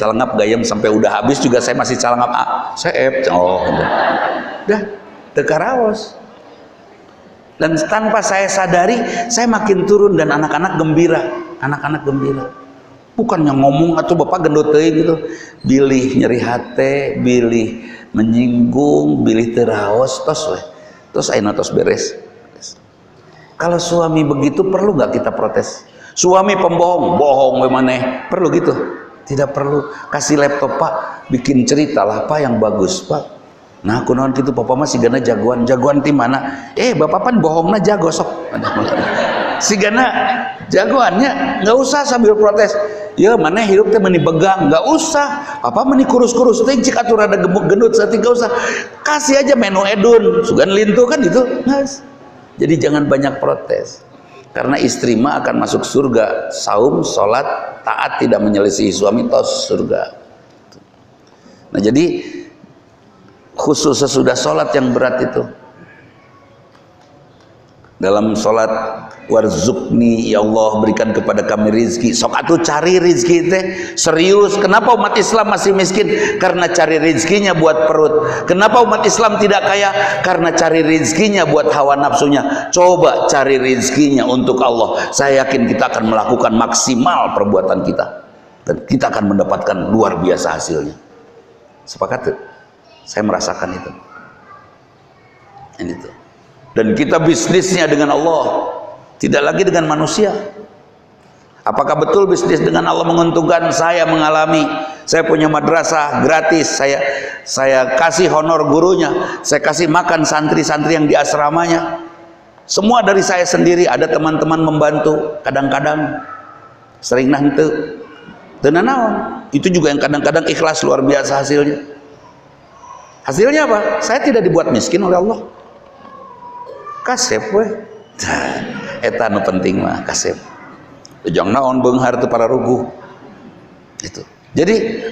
sampai udah habis juga saya masih calangap saya udah tekaraos. Dan tanpa saya sadari saya makin turun dan anak-anak gembira, bukannya ngomong atau bapak gendut teuing gitu, bilih nyeri hate, bilih menyinggung, bilih teraos tos ayeuna tos beres. Kalau suami begitu perlu nggak kita protes? Suami pembohong, bohong we maneh, perlu gitu? Tidak perlu. Kasih laptop Pak, bikin cerita lah Pak yang bagus Pak. Nah kunaon kitu papa mah sigana jagoan ti mana? Bapak pan bohongna jago sok. Sigana jagoannya, nggak usah sambil protes. Ya maneh hidup teh meni begang, nggak usah. Papa meni kurus-kurus teh cik atuh rada gemuk gendut saeutik nggak usah. Kasih aja menu edun, sugan lintu kan gitu. Guys. Jadi jangan banyak protes. Karena istri mah akan masuk surga saum, sholat, taat tidak menyelisihi suami tos surga. Nah jadi khusus sesudah sholat yang berat itu, dalam sholat warzuqni, ya Allah berikan kepada kami rizki, sok atuh cari rizki teh serius. Kenapa umat Islam masih miskin? Karena cari rizkinya buat perut. Kenapa umat Islam tidak kaya? Karena cari rizkinya buat hawa nafsunya. Coba cari rizkinya untuk Allah, saya yakin kita akan melakukan maksimal perbuatan kita dan kita akan mendapatkan luar biasa hasilnya. Sepakat tuh? Saya merasakan itu. Ini tuh. Dan kita bisnisnya dengan Allah, tidak lagi dengan manusia. Apakah betul bisnis dengan Allah menguntungkan? Saya mengalami, saya punya madrasah gratis, saya kasih honor gurunya, saya kasih makan santri-santri yang di asramanya, semua dari saya sendiri. Ada teman-teman membantu, kadang-kadang sering nanti tenanawan, itu juga yang kadang-kadang ikhlas luar biasa hasilnya. Hasilnya apa? Saya tidak dibuat miskin oleh Allah. Kasep weh. Eta nu penting mah kasep. Jangan naon beunghar teu para ruguh. Itu. Jadi,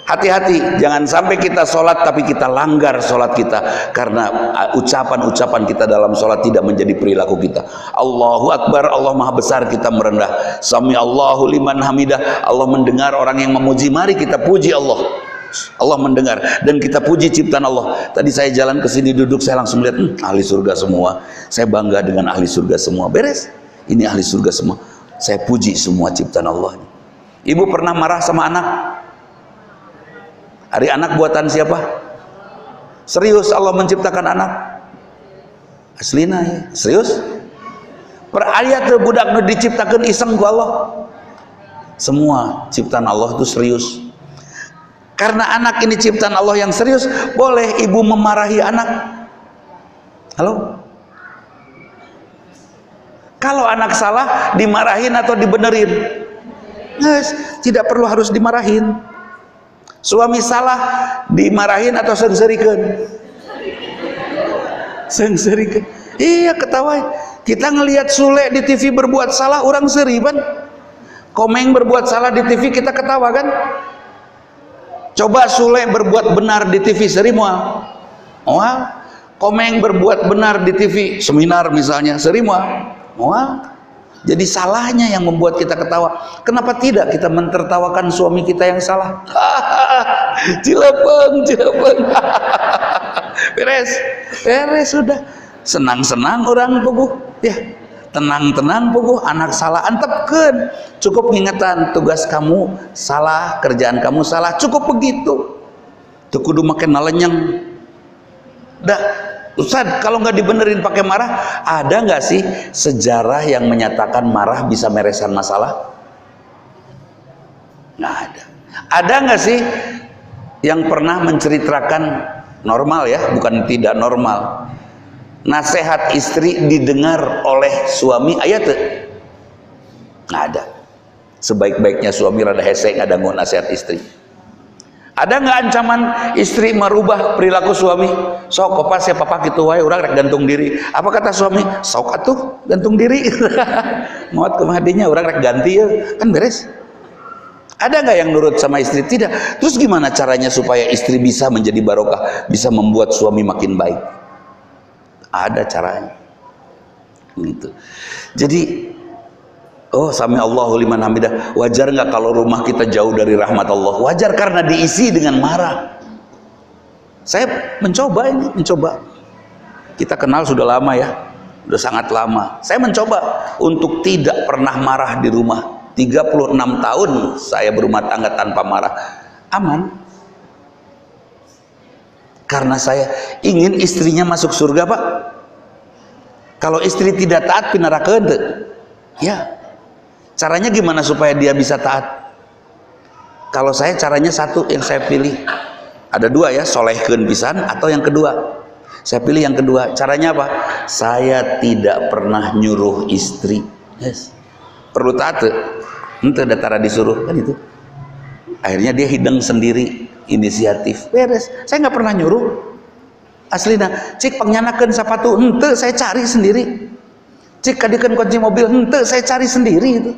hati-hati, jangan sampai kita sholat tapi kita langgar sholat kita karena ucapan-ucapan kita dalam sholat tidak menjadi perilaku kita. Allahu Akbar, Allah Maha Besar, kita merendah. Sami Allahu liman hamidah, Allah mendengar orang yang memuji. Mari kita puji Allah. Allah mendengar dan kita puji ciptaan Allah. Tadi saya jalan ke sini duduk, saya langsung lihat ahli surga semua. Saya bangga dengan ahli surga semua. Beres. Ini ahli surga semua. Saya puji semua ciptaan Allah. Ibu pernah marah sama anak? Hari anak buatan siapa? Serius Allah menciptakan anak? Aslina ya. Serius? Per ayat budak nu diciptakan iseng ku Allah. Semua ciptaan Allah itu serius. Karena anak ini ciptaan Allah yang serius, boleh ibu memarahi anak? Halo? Kalau anak salah, dimarahin atau dibenerin? Yes, tidak perlu harus dimarahin. Suami salah, dimarahin atau sengserikan? Sengserikan. Iya, ketawa. Kita ngelihat Sule di TV berbuat salah, orang seriban. Komeng berbuat salah di TV, kita ketawa kan? Coba Sule berbuat benar di TV, seri mual. Komeng berbuat benar di TV, seminar misalnya, seri mual. Jadi salahnya yang membuat kita ketawa. Kenapa tidak kita mentertawakan suami kita yang salah? Cilepeng. Beres sudah. Senang-senang orang puguh. Ya, tenang-tenang puguh. Anak salah antepkeun. Cukup ingetan, tugas kamu salah, kerjaan kamu salah. Cukup begitu. Tuh kudu makin nalenyang. Dah, Ustaz, kalau nggak dibenerin pakai marah, ada nggak sih sejarah yang menyatakan marah bisa meresan masalah? Nggak ada. Ada nggak sih yang pernah menceritakan normal ya, bukan tidak normal, nasihat istri didengar oleh suami? Ayat tuh nggak ada. Sebaik-baiknya suami rada hese ngadangu nasihat istri. Ada nggak ancaman istri merubah perilaku suami? Sok opa ya papa gitu wae, urang rek gantung diri. Apa kata suami? Sok atuh gantung diri. Muat kemahdinya urang rek ganti ya, kan beres. Ada nggak yang nurut sama istri? Tidak. Terus gimana caranya supaya istri bisa menjadi barokah, bisa membuat suami makin baik? Ada caranya. Gitu. Jadi, sami Allahu liman hamidah. Wajar nggak kalau rumah kita jauh dari rahmat Allah? Wajar karena diisi dengan marah. Saya mencoba. Kita kenal sudah lama ya, sudah sangat lama. Saya mencoba untuk tidak pernah marah di rumah. 36 tahun saya berumah tangga tanpa marah. Aman. Karena saya ingin istrinya masuk surga, Pak. Kalau istri tidak taat pinarakeun teu? Ya. Caranya gimana supaya dia bisa taat? Kalau saya caranya satu yang saya pilih. Ada dua ya, solehkeun pisan atau yang kedua. Saya pilih yang kedua. Caranya apa? Saya tidak pernah nyuruh istri. Yes. Perlu taat tuh. Ente datara disuruh kan itu. Akhirnya dia hidang sendiri, inisiatif. Beres. Saya nggak pernah nyuruh. Aslina, cik pangyanakeun sapatu, ente saya cari sendiri. Cik kadikeun kunci mobil, ente saya cari sendiri itu.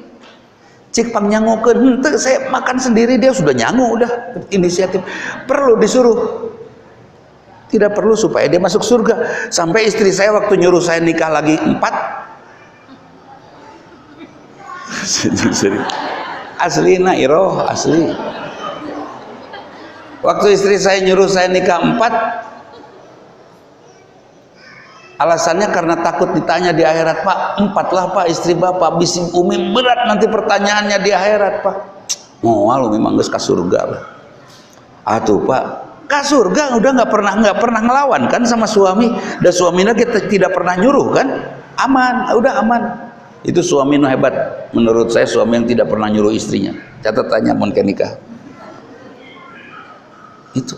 cik pang nyangukeun henteu saya makan sendiri, dia sudah nyangu, udah inisiatif. Perlu disuruh? Tidak perlu supaya dia masuk surga. Sampai istri saya waktu nyuruh saya nikah lagi 4 asli iroh asli. Waktu istri saya nyuruh saya nikah 4, alasannya karena takut ditanya di akhirat. Pak, 4 lah Pak istri Bapak, bisi umi berat nanti pertanyaannya di akhirat Pak. Moal memang geus ka surga lah. Atuh Pak, ka surga udah nggak pernah ngelawan kan sama suami, dan suaminya kita tidak pernah nyuruh kan, aman, udah aman. Itu suami nu hebat menurut saya, suami yang tidak pernah nyuruh istrinya. Catatannya mun ke nikah itu.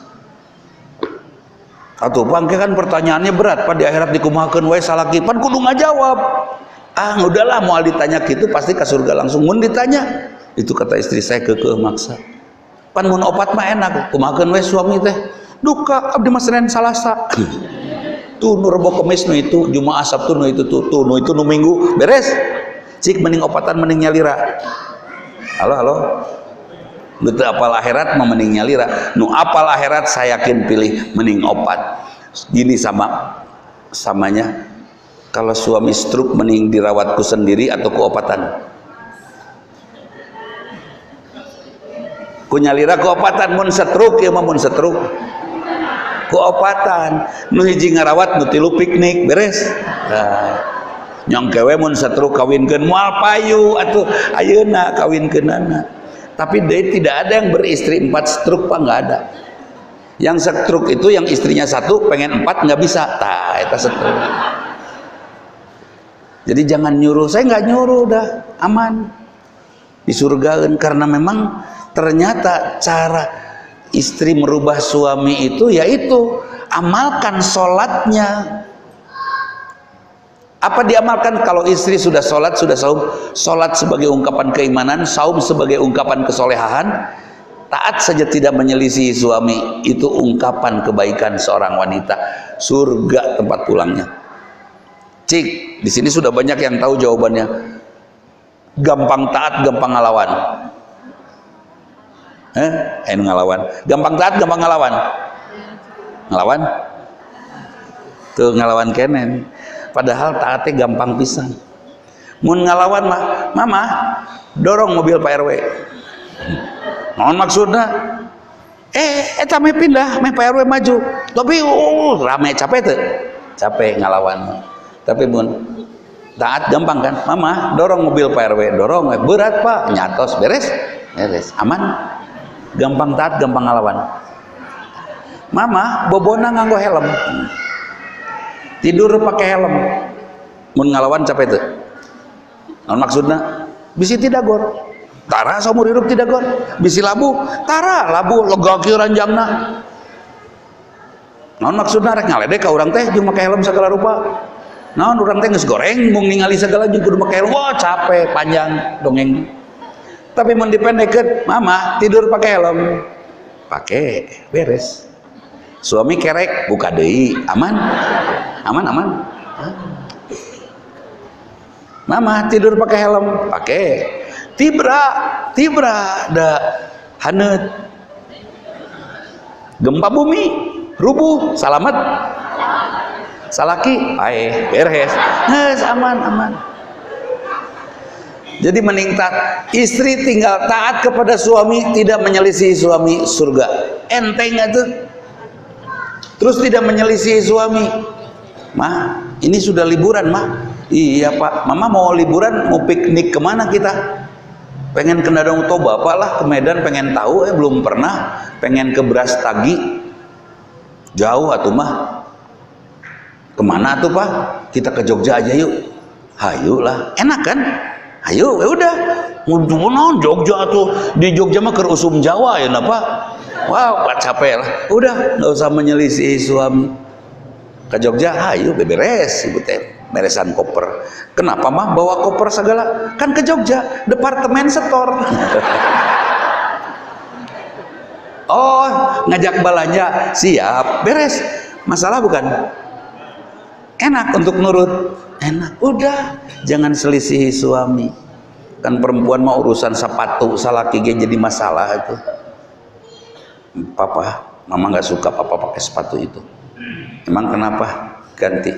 Atuh bangke kan pertanyaannya berat Pak, di akhirat dikumahakeun wae salaki pan kudu ngajawab. Ah udahlah, moal ditanya gitu pasti ka surga langsung. Mun ditanya itu kata istri saya kekeh maksa. Pan mun opat mah enak, kumahakeun we suami teh. Duka abdi mah Senin Salasa. Tuh nu Rebo Kemis nu itu, Jumaah Sabtu nu itu tuh nu itu nu Minggu beres. Cik mending opatan mending nyalira. Halo. Nu teu apal akhirat mah mending nyalira. Nu apal akhirat saya yakin pilih mending opat. Gini samanya. Kalau suami stroke mending dirawatku sendiri atau ku opatan? Ku nyalira ku opatan. Mun setruk ya mah mun setruk ku opatan. Nu hiji ngarawat, nu tilu piknik beres. Nah, nyong kewe mun setruk kawinkeun moal payu atuh ayeuna kawinkeunana. Tapi dia tidak ada yang beristri 4 stroke Pak, nggak ada. Yang stroke itu yang istrinya 1 pengen 4 nggak bisa. Tah eta stroke. Jadi jangan nyuruh, saya nggak nyuruh, udah aman disurgakan. Karena memang ternyata cara istri merubah suami itu yaitu amalkan sholatnya. Apa diamalkan? Kalau istri sudah sholat, sudah saum, sholat sebagai ungkapan keimanan, saum sebagai ungkapan kesolehan, taat saja tidak menyelisihi suami, itu ungkapan kebaikan seorang wanita, surga tempat pulangnya. Cik, di sini sudah banyak yang tahu jawabannya. Gampang taat, gampang ngalawan. Ngalawan. Gampang taat, gampang ngalawan. Ngalawan? Tuh ngalawan kenen. Padahal taatnya gampang pisan. Mun ngalawan mah, mama dorong mobil Pak RW. Naon maksudnya? Eta meh pindah, meh Pak RW maju. Tapi rame capek tuh. Capek ngalawan. Tapi mun taat gampang kan? Mama dorong mobil Pak RW, dorong berat Pak, nyatos beres, aman. Gampang taat, gampang ngalawan. Mama bobona nganggo helm, tidur pakai helm, mun ngalawan capek tuh. Nah, maksudnya bisi tidak gor, tara saumur hidup tidak gor, bisi labu, tara labu lega kieu ranjangna. Nah, maksudnya rek ngaledek ka urang teh jeung make helm segala rupa. Nah, urang teh geus goreng mung ningali segala jeung kudu make helm, wah capek panjang dongeng. Tapi mun dipendekkeun, mama tidur pakai helm, pakai beres. Suami kerek buka deui, aman. Mama tidur pakai helm, pakai. Tibra da haneut. Gempa bumi, rubuh, salamet. Salaki, beres. Geus aman. Jadi meningkat, istri tinggal taat kepada suami, tidak menyelisih suami, surga. Enteng nggak tuh? Terus tidak menyelisih suami. Mah, ini sudah liburan mah. Iya Pak, Mama mau liburan, mau piknik kemana kita? Pengen ke Danau Toba Pak lah, ke Medan pengen tahu, belum pernah. Pengen ke Brastagi, jauh atuh mah. Kemana tuh Pak? Kita ke Jogja aja yuk. Hayu lah, enak kan? Ayo, udah. Mau Jogja tuh, di Jogja mah ke usum Jawa ya napa? Wow, capek lah. Udah, nggak usah menyelisih suami. Ke Jogja, ayo beberes ibu teh, beresan koper. Kenapa mah bawa koper segala? Kan ke Jogja, departemen setor. Oh, ngajak belanja, siap, beres. Masalah bukan? Enak untuk nurut, enak. Udah, jangan selisihi suami. Kan perempuan mau urusan sepatu salaki jadi masalah itu. Papa, mama nggak suka papa pakai sepatu itu. Emang kenapa? Ganti.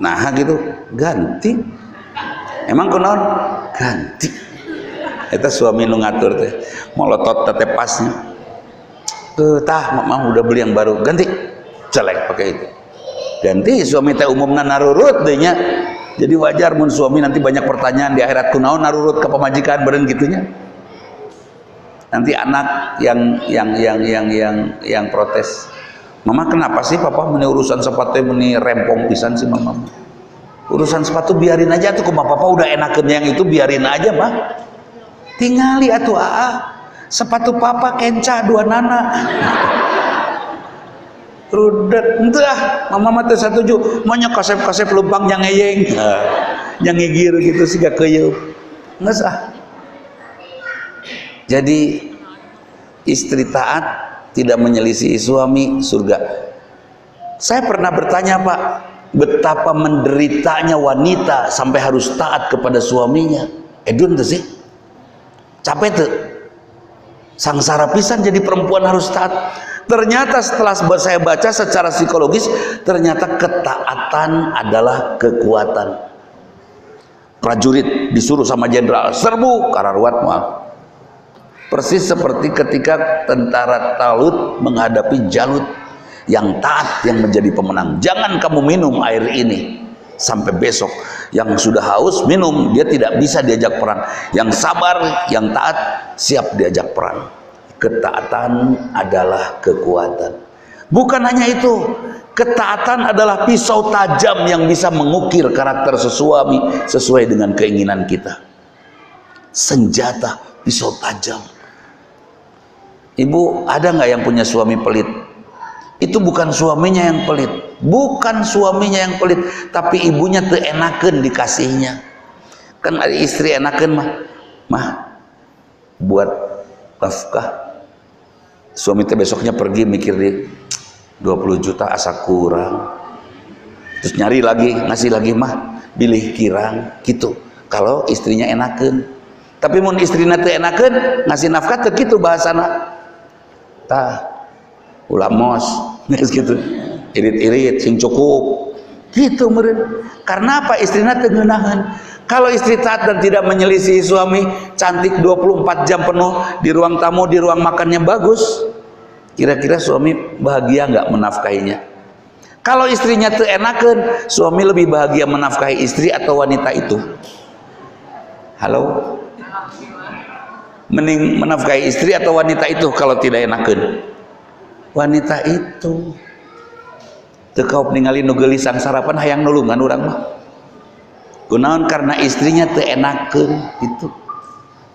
Nah gitu, ganti. Emang kunaon? Ganti. Eta suami nu ngatur teh. Molotot teh pasnya. Tah, mama udah beli yang baru, ganti. Jelek pakai itu. Ganti suami teh umumna narurut deh nya. Jadi wajar mun suami nanti banyak pertanyaan di akhirat kunaon narurut ke pemajikan beren gitunya. Nanti anak yang protes. Mama kenapa sih papa meni urusan sepatu meni rempong pisan sih mama? Urusan sepatu biarin aja tuh, kumaha papa udah enakeun yang itu biarin aja mah. Tingali atuh sepatu papa kenca dua nana. Rudet ente mama mah teu satuju monya kasep-kasep lempang yang ngeyeng. Yang ngigir gitu siga keuyeub. Geus Jadi istri taat tidak menyelisihi suami, surga. Saya pernah bertanya Pak, betapa menderitanya wanita sampai harus taat kepada suaminya. Edun tuh sih, capek tuh, sangsara pisan jadi perempuan harus taat. Ternyata setelah saya baca secara psikologis, ternyata ketaatan adalah kekuatan. Prajurit disuruh sama jenderal, serbu kararuat maaf. Persis seperti ketika tentara Talut menghadapi Jalut, yang taat yang menjadi pemenang. Jangan kamu minum air ini sampai besok. Yang sudah haus minum, dia tidak bisa diajak perang. Yang sabar, yang taat siap diajak perang. Ketaatan adalah kekuatan. Bukan hanya itu, ketaatan adalah pisau tajam yang bisa mengukir karakter sesuami sesuai dengan keinginan kita. Senjata pisau tajam. Ibu ada nggak yang punya suami pelit? Itu bukan suaminya yang pelit, bukan suaminya yang pelit, tapi ibunya teu enakeun dikasihnya. Kan ada istri enakeun mah buat nafkah. Suami teh besoknya pergi mikir di 20 juta asa kurang. Terus nyari lagi, ngasih lagi mah bilih kirang gitu. Kalau istrinya enakeun. Tapi mun istrina teu enakeun, ngasih nafkah teu kitu bahasana. Tah ulah mos geus kitu. Irit-irit sing cukup. Gitu meureun. Karena apa? Istrina teu ngeunaheun. Kalau istri taat dan tidak menyelisihi suami, cantik 24 jam penuh, di ruang tamu, di ruang makannya bagus, kira-kira suami bahagia nggak menafkahinya? Kalau istrinya teu enakeun, suami lebih bahagia menafkahi istri atau wanita itu? Halo? Mending menafkahi istri atau wanita itu kalau tidak enakeun? Wanita itu. Teu kaup ningali nu geulis sang sarapan hayang nulungan urang mah. Kunaon karena istrinya teu enakeun itu.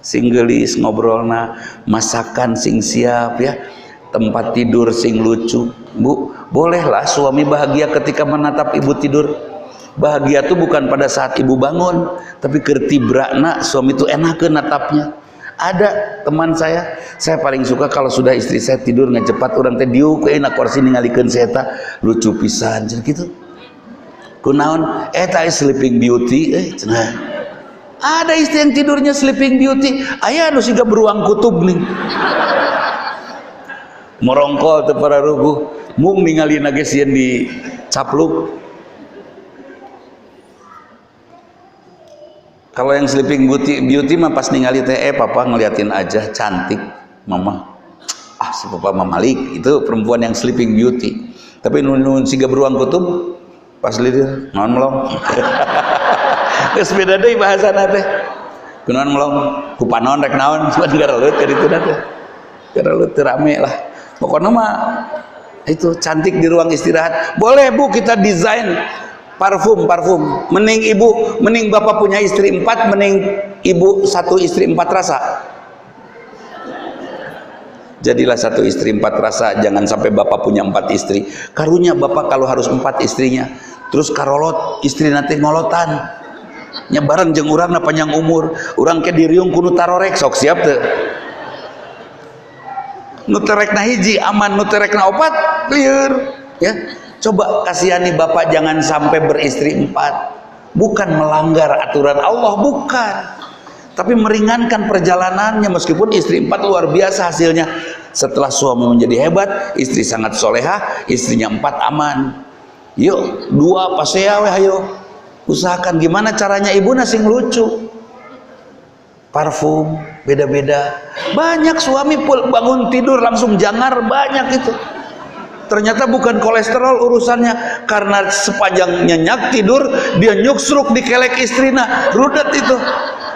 Sing geulis ngobrolna, masakan sing siap ya, tempat tidur sing lucu. Bu, bolehlah suami bahagia ketika menatap ibu tidur. Bahagia itu bukan pada saat ibu bangun, tapi kertibrakna suami itu enakeun natapnya. Ada teman saya paling suka kalau sudah istri saya tidur ngecepat urang teh diuk we na kursi ningalikeun saya eta lucu pisan gitu. Kunaon eta sleeping beauty cenah. Ada istri yang tidurnya sleeping beauty, aya anu siga beruang kutub nih. Morongkol teu para rubuh, mung ningalina ge sieun di capluk. Kalau yang sleeping beauty mah pas ningali teh papa ngeliatin aja cantik, mama. Si papa Malik itu perempuan yang sleeping beauty. Tapi nun siga beruang kutub pas lidir naon melong. Geus beda deui bahasana teh. Kunaon melong, kupanon rek naon, cuman garaleut ka ditu teh. Garaleut teu rame lah. Pokoknya mah itu cantik di ruang istirahat. Boleh Bu kita desain parfum. Mending bapak punya istri 4, mending ibu 1 istri 4 rasa. Jadilah 1 istri 4 rasa, jangan sampai bapak punya 4 istri. Karunya bapak kalau harus 4 istrinya, terus karolot istri nanti ngolotan. Nya bareng jeung urang panjang umur, urang ke diriung kudu tarorek sok siap teu. Nu terekna hiji aman, nu terekna 4 lieur ya. Coba kasihani bapak jangan sampai beristri 4. Bukan melanggar aturan Allah, bukan. tapi meringankan perjalanannya. Meskipun istri 4 luar biasa hasilnya. Setelah suami menjadi hebat, istri sangat solehah, istrinya 4 aman. Yuk 2 pasea weh, ayo usahakan gimana caranya ibu sing lucu. Parfum beda-beda. Banyak suami bangun tidur langsung jangar, banyak itu. Ternyata bukan kolesterol urusannya, karena sepanjang nyenyak tidur dia nyuksruk di kelek istrina, rudet itu.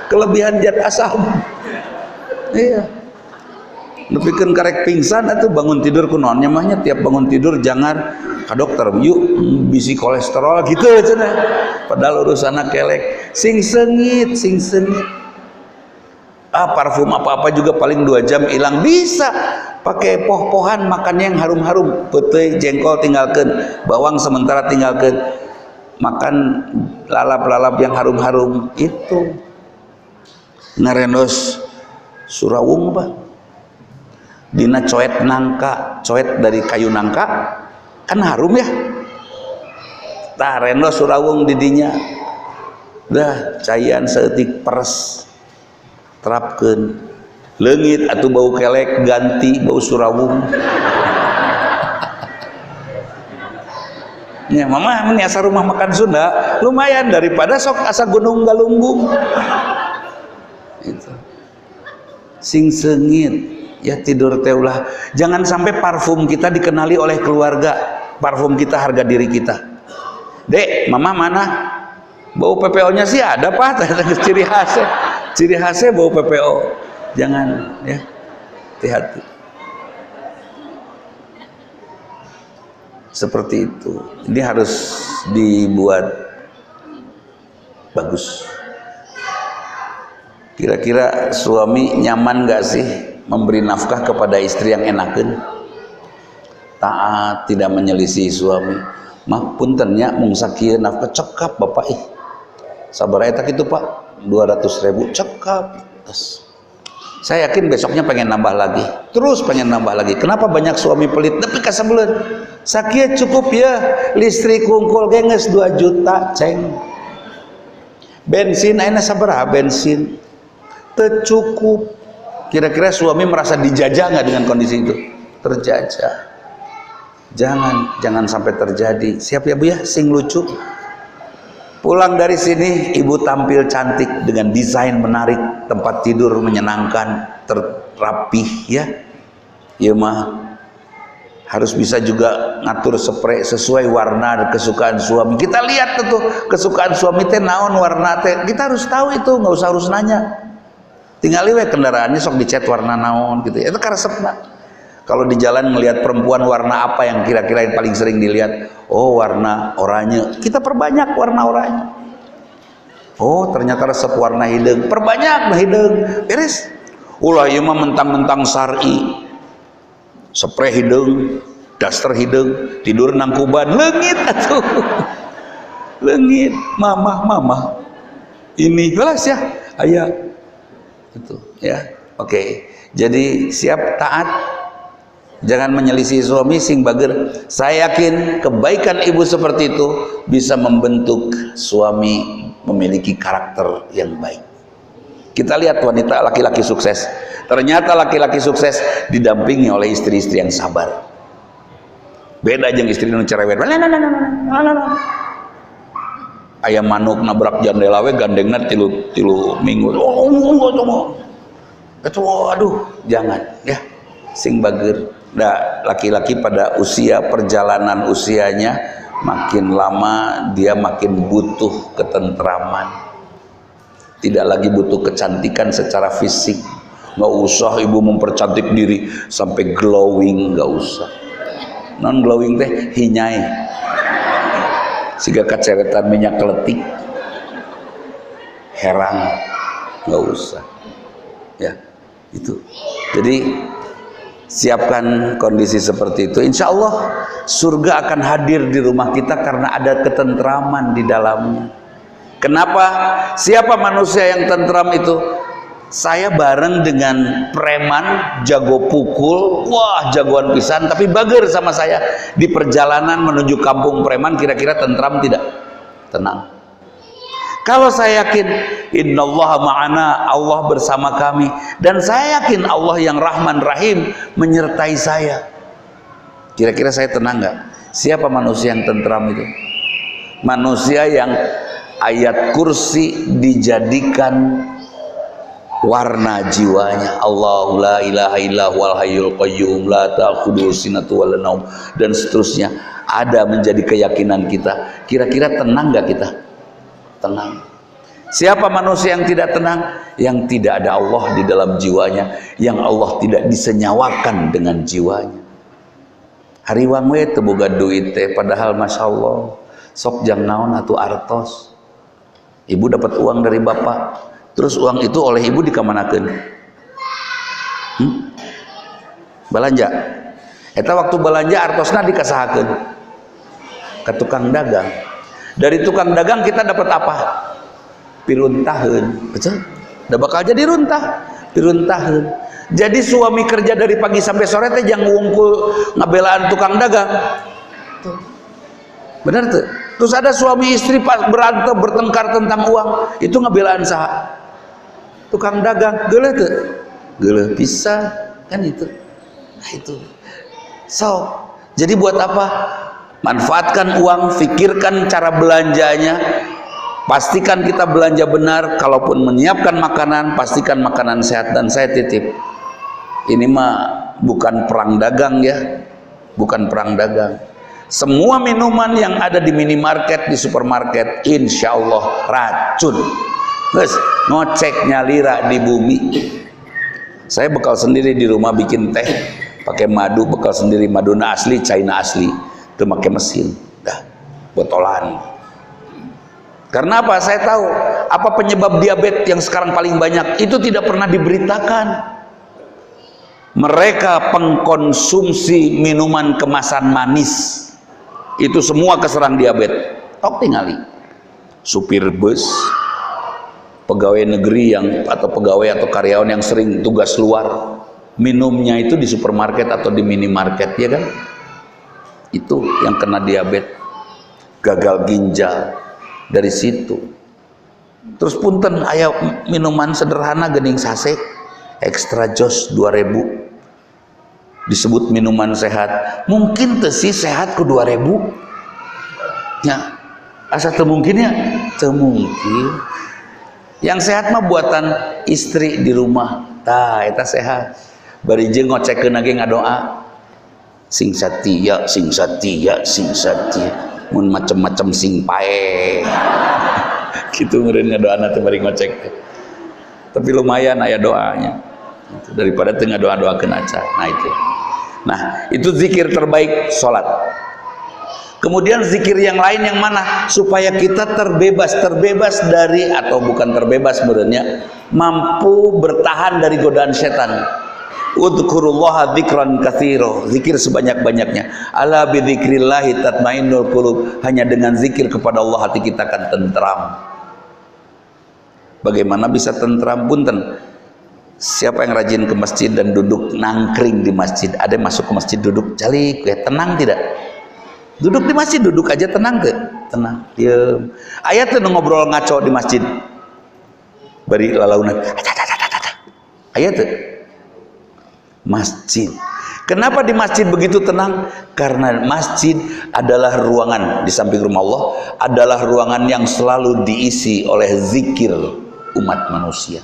Kelebihan zat asam. Iya. Nepikeun karek pingsan atuh bangun tidur kunaon nyamahnya, tiap bangun tidur jangar ka dokter, yuk bisi kolesterol gitu cenah. Padahal urusanna kelek. Sing sengit. Parfum apa-apa juga paling 2 jam hilang. Bisa pakai poh-pohan, makan yang harum-harum, petai jengkol tinggalkan, bawang sementara tinggalkan, makan lalap-lalap yang harum-harum. Itu ngarendos surawung apa dina coet nangka, coet dari kayu nangka kan harum ya, tah rendos surawung didinya dah caian seetik peres terapkan leungit atau bau kelek ganti bau surawung. Ya mama ini asa rumah makan Sunda lumayan daripada sok asa gunung galunggung. Itu sing sengit ya, tidur teh ulah. Jangan sampai parfum kita dikenali oleh keluarga, parfum kita harga diri kita. Dek, mama mana? Bau PPO nya sih ada pak, ciri khasnya bau PPO. Jangan ya, hati-hati. Seperti itu. Ini harus dibuat bagus. Kira-kira suami nyaman gak sih memberi nafkah kepada istri yang enakeun? Taat, tidak menyelisih suami. Mah puntennya mung sakieu nafkah cekap bapak sabar eta kitu pak 200.000 cekap. Terus saya yakin besoknya pengen nambah lagi, terus pengen nambah lagi. Kenapa banyak suami pelit? Tapi kasebeleun sakieu cukup ya, listrik kungkul ge geus 2 juta ceng. Bensin ayeuna sabaraha bensin? Teu cukup. Kira-kira suami merasa dijajah nggak dengan kondisi itu? Terjajah. Jangan sampai terjadi. Siap ya bu ya, sing lucu. Pulang dari sini ibu tampil cantik dengan desain menarik, tempat tidur menyenangkan, terrapih ya. Ya mah harus bisa juga ngatur spray sesuai warna kesukaan suami. Kita lihat tuh kesukaan suami teh naon warna teh. Kita harus tahu itu, nggak usah harus nanya. Tinggal lihat kendaraannya sok dicat warna naon gitu. Itu karesepna. Kalau di jalan melihat perempuan warna apa yang kira-kira yang paling sering dilihat? Oh warna oranye. Kita perbanyak warna oranye. Oh ternyata resep warna hidung. Perbanyak nah hidung. Beres. Ulah ieu mah mentang-mentang syar'i. Spray hidung, daster hidung, tidur nangkuban, leungit atuh. Leungit, mamah. Ini gelas ya. Aya. Itu ya. Oke. Jadi siap taat. Jangan menyelisih suami sing bager. Saya yakin kebaikan ibu seperti itu bisa membentuk suami memiliki karakter yang baik. Kita lihat wanita laki-laki sukses. Ternyata laki-laki sukses didampingi oleh istri-istri yang sabar. Beda jeung istri nu cerewet. Ayam manuk nabrak jandela we gandengna tilu minggu. Aduh, jangan ya. Sing bager. Nah, laki-laki pada usia perjalanan usianya makin lama dia makin butuh ketentraman. Tidak lagi butuh kecantikan secara fisik. Nggak usah ibu mempercantik diri sampai glowing, nggak usah. Non glowing teh hinyai. Siga kaceretan minyak keletik. Herang, nggak usah. Ya, itu. Jadi siapkan kondisi seperti itu, insya Allah surga akan hadir di rumah kita karena ada ketentraman di dalamnya. Kenapa? Siapa manusia yang tentram itu? Saya bareng dengan preman jago pukul, wah jagoan pisan, tapi bager sama saya di perjalanan menuju kampung preman. Kira-kira tentram tidak? Tenang. Kalau saya yakin innallaha ma'ana, Allah bersama kami, dan saya yakin Allah yang Rahman Rahim menyertai saya, kira-kira saya tenang nggak? Siapa manusia yang tentram itu? Manusia yang ayat kursi dijadikan warna jiwanya. Allahu la ilaha illa huwal hayyul qayyum la ta'khudhuhu sinatun wa la naum, dan seterusnya ada menjadi keyakinan kita. Kira-kira tenang nggak kita? Tenang. Siapa manusia yang tidak tenang? Yang tidak ada Allah di dalam jiwanya, yang Allah tidak disenyawakan dengan jiwanya. Hari wangwe teu boga duit teh, padahal masya Allah sok jang naon atuh artos. Ibu dapat uang dari bapak, terus uang itu oleh ibu dikamanakeun? Belanja. Eta waktu belanja artosna dikasahakeun ke tukang dagang. Dari tukang dagang kita dapat apa? Piruntaheun. Betul? Da bakal jadi runtah, piruntaheun. Jadi suami kerja dari pagi sampai sore teh jangan ngungkul ngabelaan tukang dagang. Tuh. Benar tuh. Terus ada suami istri berantem bertengkar tentang uang, itu ngabelaan saha? Tukang dagang. Geuleuh tuh. Geuleuh pisan kan itu. Nah itu. So, jadi buat apa? Manfaatkan uang, fikirkan cara belanjanya. Pastikan kita belanja benar. Kalaupun menyiapkan makanan, pastikan makanan sehat. Dan saya titip, ini mah bukan perang dagang ya, bukan perang dagang. Semua minuman yang ada di minimarket, di supermarket, insya Allah racun. Terus ngocek nyalira di bumi. Saya bekal sendiri di rumah bikin teh, pakai madu, bekal sendiri, maduna asli, China asli, itu pakai mesin, dah botolan. Karena apa? Saya tahu apa penyebab diabetes yang sekarang paling banyak, itu tidak pernah diberitakan. Mereka pengkonsumsi minuman kemasan manis, itu semua keserang diabetes. Tok tingali supir bus, pegawai negeri yang atau pegawai atau karyawan yang sering tugas luar, minumnya itu di supermarket atau di minimarket, ya kan? Itu yang kena diabetes, gagal ginjal dari situ. Terus punten aya minuman sederhana geuning sase extra jos 2000 disebut minuman sehat. Mungkin teu sih sehat ku 2000 nya, asa teu mungkin ya, teu mungkin. Yang sehat mah buatan istri di rumah, tah eta sehat. Bari jeung ngocekeun lagi ngadoa, sing satia, sing satia, sing satia, mun macem-macem sing pae. Gitu meureun ngadoana teh bari ngocek. Tapi lumayan aya doanya. Daripada teu ngadoa-doakeun acan. Nah itu. Nah, itu zikir terbaik salat. Kemudian zikir yang lain yang mana? Supaya kita terbebas dari, atau bukan terbebas sebenarnya, mampu bertahan dari godaan setan. Udzukurullaha dzikran katsira, zikir sebanyak-banyaknya. Ala bidzikrillah tatmainnul qulub, hanya dengan zikir kepada Allah hati kita akan tentram. Bagaimana bisa tentram? Punten, siapa yang rajin ke masjid dan duduk nangkring di masjid, ada yang masuk ke masjid duduk calik, ya tenang tidak? Duduk di masjid, duduk aja tenang ke? Tenang, diam. Aya teu ngobrol ngaco di masjid, bari lalaunan, aya teu? Masjid. Kenapa di masjid begitu tenang? Karena masjid adalah ruangan, di samping rumah Allah, adalah ruangan yang selalu diisi oleh zikir umat manusia.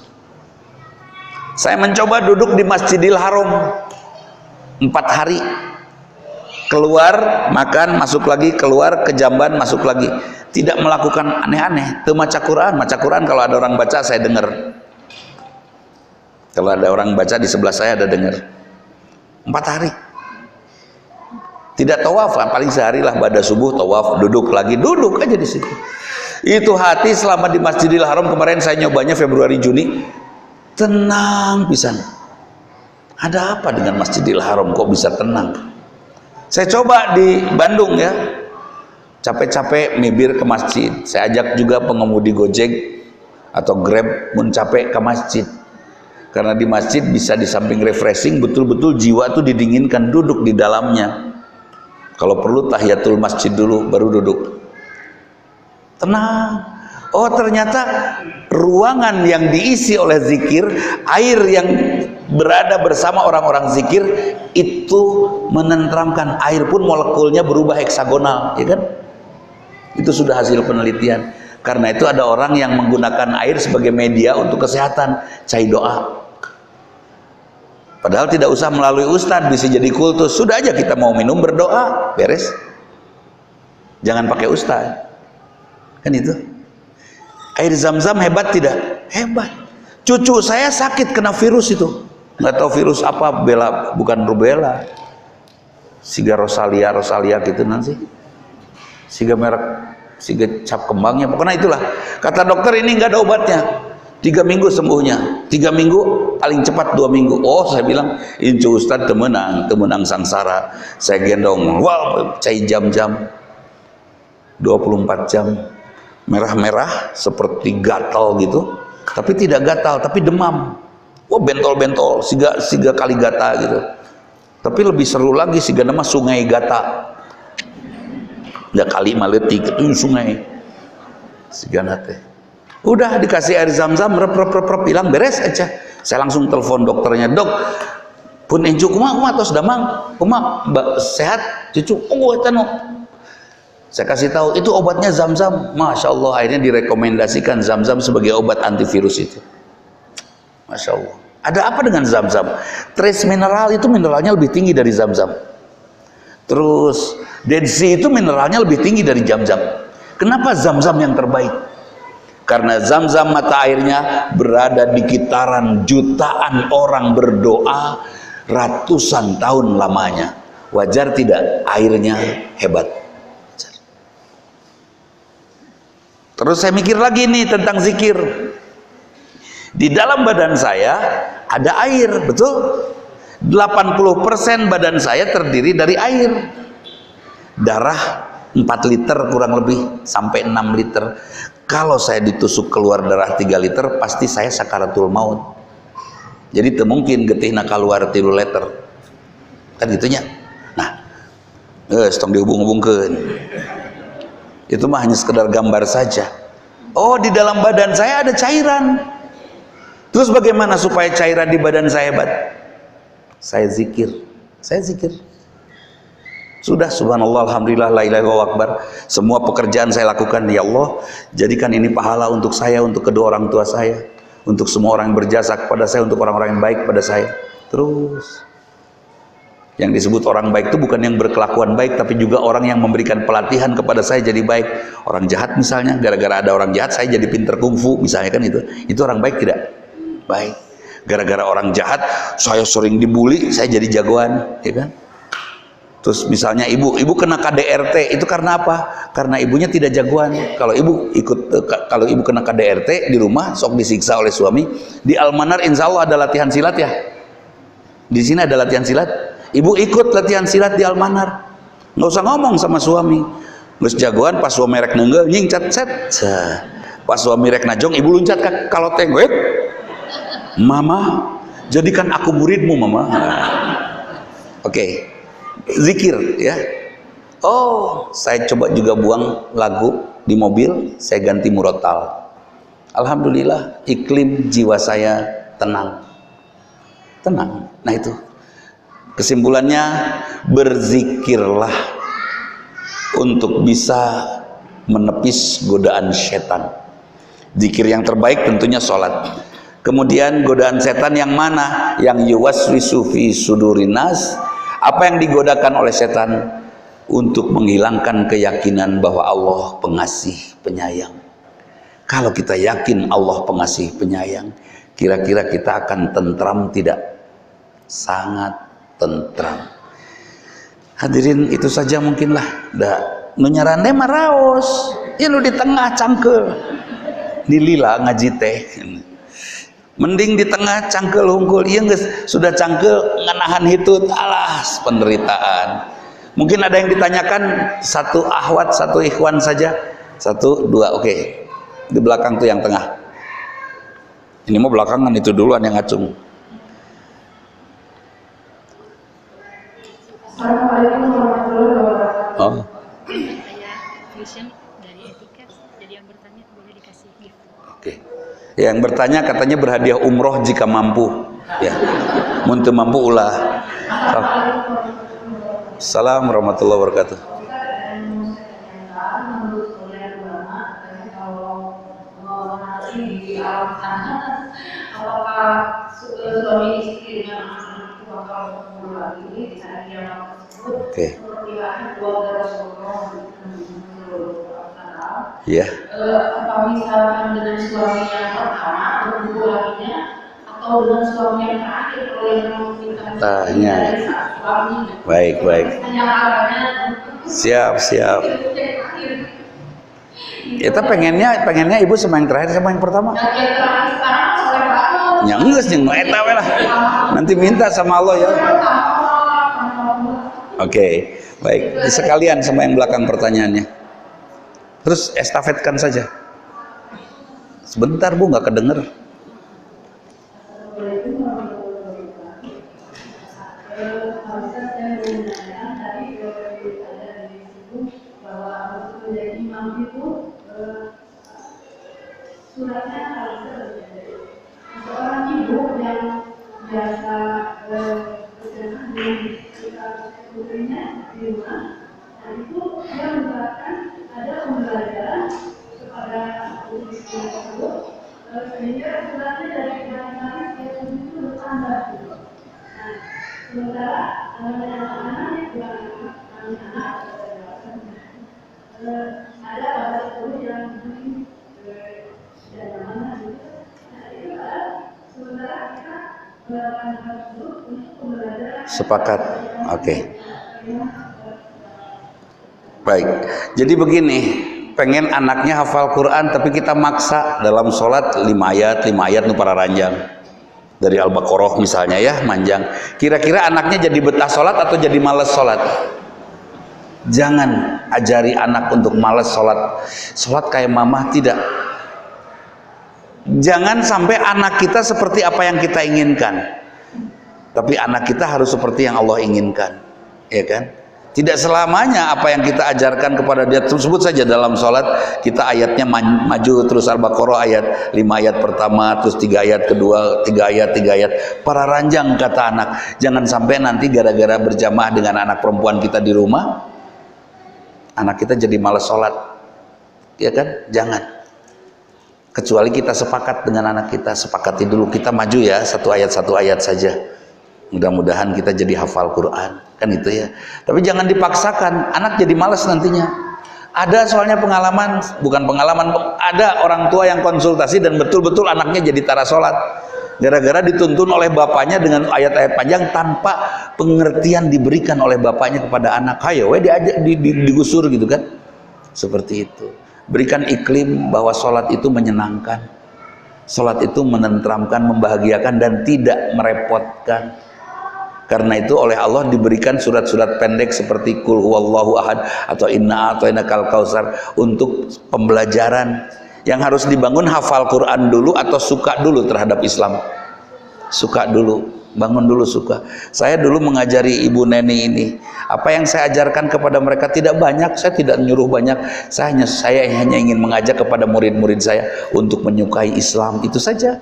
Saya mencoba duduk di Masjidil Haram 4 hari. Keluar, makan, masuk lagi, keluar, ke jamban, masuk lagi. Tidak melakukan aneh-aneh. Teu maca Quran. Maca Quran kalau ada orang baca saya dengar. Kalau ada orang baca di sebelah saya ada dengar. 4 hari. Tidak tawaf, paling sehari lah pada subuh tawaf, duduk lagi, duduk aja di situ. Itu hati selama di Masjidil Haram kemarin saya nyobanya Februari Juni, tenang pisan. Ada apa dengan Masjidil Haram kok bisa tenang? Saya coba di Bandung ya, capek-capek mibir ke masjid. Saya ajak juga pengemudi Gojek atau Grab mun capek ke masjid. Karena di masjid bisa di samping refreshing, betul-betul jiwa tuh didinginkan, duduk di dalamnya. Kalau perlu tahiyatul masjid dulu baru duduk. Tenang. Oh ternyata ruangan yang diisi oleh zikir, air yang berada bersama orang-orang zikir itu menenteramkan. Air pun molekulnya berubah heksagonal, ya kan? Itu sudah hasil penelitian. Karena itu ada orang yang menggunakan air sebagai media untuk kesehatan, cai doa. Padahal tidak usah melalui ustadz, bisa jadi kultus. Sudah aja kita mau minum berdoa, beres. Jangan pakai ustadz. Kan itu. Air zam-zam hebat tidak? Hebat. Cucu saya sakit kena virus itu. Nggak tahu virus apa, bukan rubella. Siga rosalia gitu nanti. Siga merek, siga cap kembangnya. Pokoknya itulah. Kata dokter ini nggak ada obatnya. 3 minggu sembuhnya. 3 minggu paling cepat 2 minggu. Oh saya bilang, incu ustad temenang sangsara. Saya gendong, wow, cai jam-jam 24 jam. Merah-merah seperti gatal gitu, tapi tidak gatal, tapi demam. Wah bentol-bentol, siga kali gata gitu. Tapi lebih seru lagi siga nama sungai gata. Nggak kali maletik itu sungai. Siga nate. Udah dikasih air zam-zam, rep hilang, beres aja. Saya langsung telepon dokternya, dok. Pun enju kumaha tos damang, kumaha sehat cucu. Oh tanu. Saya kasih tahu itu obatnya zam-zam. Masya Allah, akhirnya direkomendasikan zam-zam sebagai obat antivirus itu. Masya Allah. Ada apa dengan zam-zam? Trace mineral itu mineralnya lebih tinggi dari zam-zam. Terus Dead Sea itu mineralnya lebih tinggi dari zam-zam. Kenapa zam-zam yang terbaik? Karena zam-zam mata airnya berada di kitaran jutaan orang berdoa ratusan tahun lamanya. Wajar tidak? Airnya hebat. Terus saya mikir lagi nih tentang zikir. Di dalam badan saya ada air, betul? 80% badan saya terdiri dari air. Darah 4 liter kurang lebih sampai 6 liter. Kalau saya ditusuk keluar darah 3 liter, pasti saya sakaratul maut. Jadi itu mungkin getihna keluar 3 liter. Kan gitunya. Nah, setong dihubung-hubungkan. Itu mah hanya sekedar gambar saja. Oh, di dalam badan saya ada cairan. Terus bagaimana supaya cairan di badan saya hebat? Saya zikir. Sudah, subhanallah, alhamdulillah, la ilaha illallah akbar. Semua pekerjaan saya lakukan, ya Allah, jadikan ini pahala untuk saya, untuk kedua orang tua saya, untuk semua orang yang berjasa kepada saya, untuk orang-orang yang baik pada saya. Terus yang disebut orang baik itu bukan yang berkelakuan baik, tapi juga orang yang memberikan pelatihan kepada saya jadi baik. Orang jahat misalnya, gara-gara ada orang jahat saya jadi pinter kungfu misalnya, kan itu orang baik tidak? Baik. Gara-gara orang jahat saya sering dibully, saya jadi jagoan, ya kan? Terus misalnya ibu kena KDRT, itu karena apa? Karena ibunya tidak jagoan. Kalau ibu kena KDRT di rumah, sok disiksa oleh suami. Di Almanar insya Allah ada latihan silat ya. Di sini ada latihan silat. Ibu ikut latihan silat di Almanar, nggak usah ngomong sama suami. Nges jagoan pas suami rek nenggel nying cat. Pas suami rek najong, ibu luncat kalau tengok. Mama, jadikan aku muridmu, mama. Oke. Zikir ya. Oh, saya coba juga buang lagu di mobil, saya ganti murotal. Alhamdulillah, iklim jiwa saya tenang. Nah itu. Kesimpulannya, berzikirlah untuk bisa menepis godaan setan. Zikir yang terbaik tentunya sholat. Kemudian godaan setan yang mana? Yang yuwaswisu fi sudurinas. Apa yang digodakan oleh setan? Untuk menghilangkan keyakinan bahwa Allah pengasih penyayang. Kalau kita yakin Allah pengasih penyayang, kira-kira kita akan tentram tidak? Sangat tentram. Hadirin, itu saja mungkinlah. Nu nyarande mah raos, nu di tengah cangkel. Dilila ngaji teh. Mending di tengah cangkel hungkul. Ieu geus sudah cangkel nganahan hitut, alas penderitaan. Mungkin ada yang ditanyakan, satu ahwat, satu ikhwan saja. 1, 2, oke. Di belakang tuh yang tengah. Ini mau belakangan, itu duluan yang ngacung. Assalamualaikum warahmatullahi wabarakatuh. Oh. Saya Vision dari Etiket. Jadi yang bertanya boleh dikasih gift. Oke. Yang bertanya katanya berhadiah umroh jika mampu. Ya. Muntu mampu ulah. Assalamualaikum warahmatullahi wabarakatuh. Apakah suami istri dengan anak itu bakal bertemu lagi di saat dia tersebut? Oke. Seperti keluarga Rasulullah Ya. apa misalkan dengan suami yang pertama bertemu laginya atau dengan suami yang terakhir kalau yang meminta Tanya. dari suaminya? Baik. Hanya kabarnya Siap. Kita pengennya ibu sama yang terakhir sama yang pertama. yang terakhir sekarang soleh banget. Ya enggak sih, eta we lah. Nanti minta sama Allah ya. Oke, baik. Sekalian sama yang belakang pertanyaannya. Terus estafetkan saja. Sebentar Bu, nggak kedenger. Suratnya harus seorang ibu yang biasa berjamaah dengan putrinya di rumah, dan itu dia menerapkan ada pembelajaran kepada putri tersebut, sehingga suratnya dari hari-hari dia itu bertambah. Nah, sementara anak-anak bukan anak-anak ada bahasa tulis yang Sepakat. Oke. Baik. Jadi begini, pengen anaknya hafal Quran tapi kita maksa dalam sholat 5 ayat nu para ranjang. Dari Al-Baqarah misalnya ya, manjang. Kira-kira anaknya jadi betah sholat atau jadi malas sholat? Jangan ajari anak untuk malas sholat. Sholat kayak mamah, tidak. Jangan sampai anak kita seperti apa yang kita inginkan, tapi anak kita harus seperti yang Allah inginkan, ya kan? Tidak selamanya apa yang kita ajarkan kepada dia. Sebut saja dalam sholat kita ayatnya maju terus Al-Baqarah ayat 5 ayat pertama, terus 3 ayat kedua, 3 ayat para ranjang kata anak. Jangan sampai nanti gara-gara berjamaah dengan anak perempuan kita di rumah, anak kita jadi malas sholat, ya kan? Jangan. Kecuali kita sepakat dengan anak kita, sepakati dulu kita maju ya satu ayat saja. Mudah-mudahan kita jadi hafal Quran, kan itu ya. Tapi jangan dipaksakan, anak jadi malas nantinya. Ada soalnya pengalaman, ada orang tua yang konsultasi dan betul-betul anaknya jadi tara sholat. Gara-gara dituntun oleh bapaknya dengan ayat-ayat panjang tanpa pengertian diberikan oleh bapaknya kepada anak. Hayo, diajak digusur gitu kan? Seperti itu. Berikan iklim bahwa sholat itu menyenangkan, sholat itu menenteramkan, membahagiakan dan tidak merepotkan. Karena itu oleh Allah diberikan surat-surat pendek seperti Qul huwallahu ahad atau Inna a'tainakal kautsar untuk pembelajaran. Yang harus dibangun hafal Quran dulu atau suka dulu terhadap Islam. Suka dulu, bangun dulu suka. Saya dulu mengajari ibu neni ini, apa yang saya ajarkan kepada mereka tidak banyak, saya tidak menyuruh banyak, saya hanya ingin mengajak kepada murid-murid saya untuk menyukai Islam, itu saja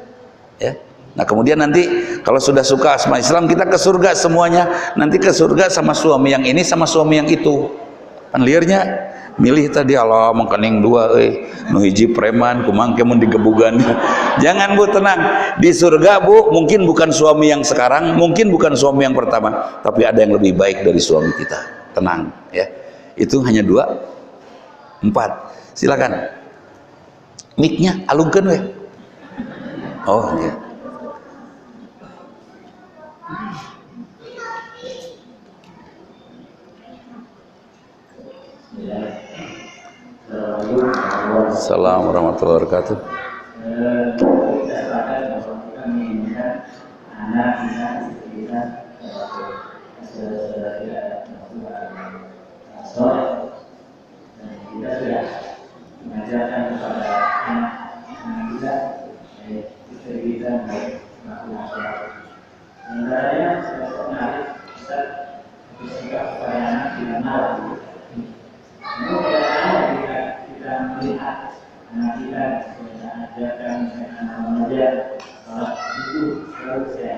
ya. Nah kemudian nanti kalau sudah suka sama Islam, kita ke surga semuanya. Nanti ke surga sama suami yang ini sama suami yang itu. Kan liarnya milih tadi Allah mengkening dua nu hiji preman kumangke mun digebugan. Jangan Bu, tenang. Di surga Bu mungkin bukan suami yang sekarang, mungkin bukan suami yang pertama, tapi ada yang lebih baik dari suami kita. Tenang ya. Itu hanya 2, 4. Silakan. Mic-nya alungkeun we. Oh iya. Assalamualaikum warahmatullahi wabarakatuh. Kita sudah mengajarkan kepada anak-anak kita, istri kita, melakukan sholat. Sebenarnya saya menarik, Ustaz, bersikap kepada anak tidak marah. Namun kadang-kadang kita melihat anak kita, kita ajarkan anak remaja sholat itu harus ya.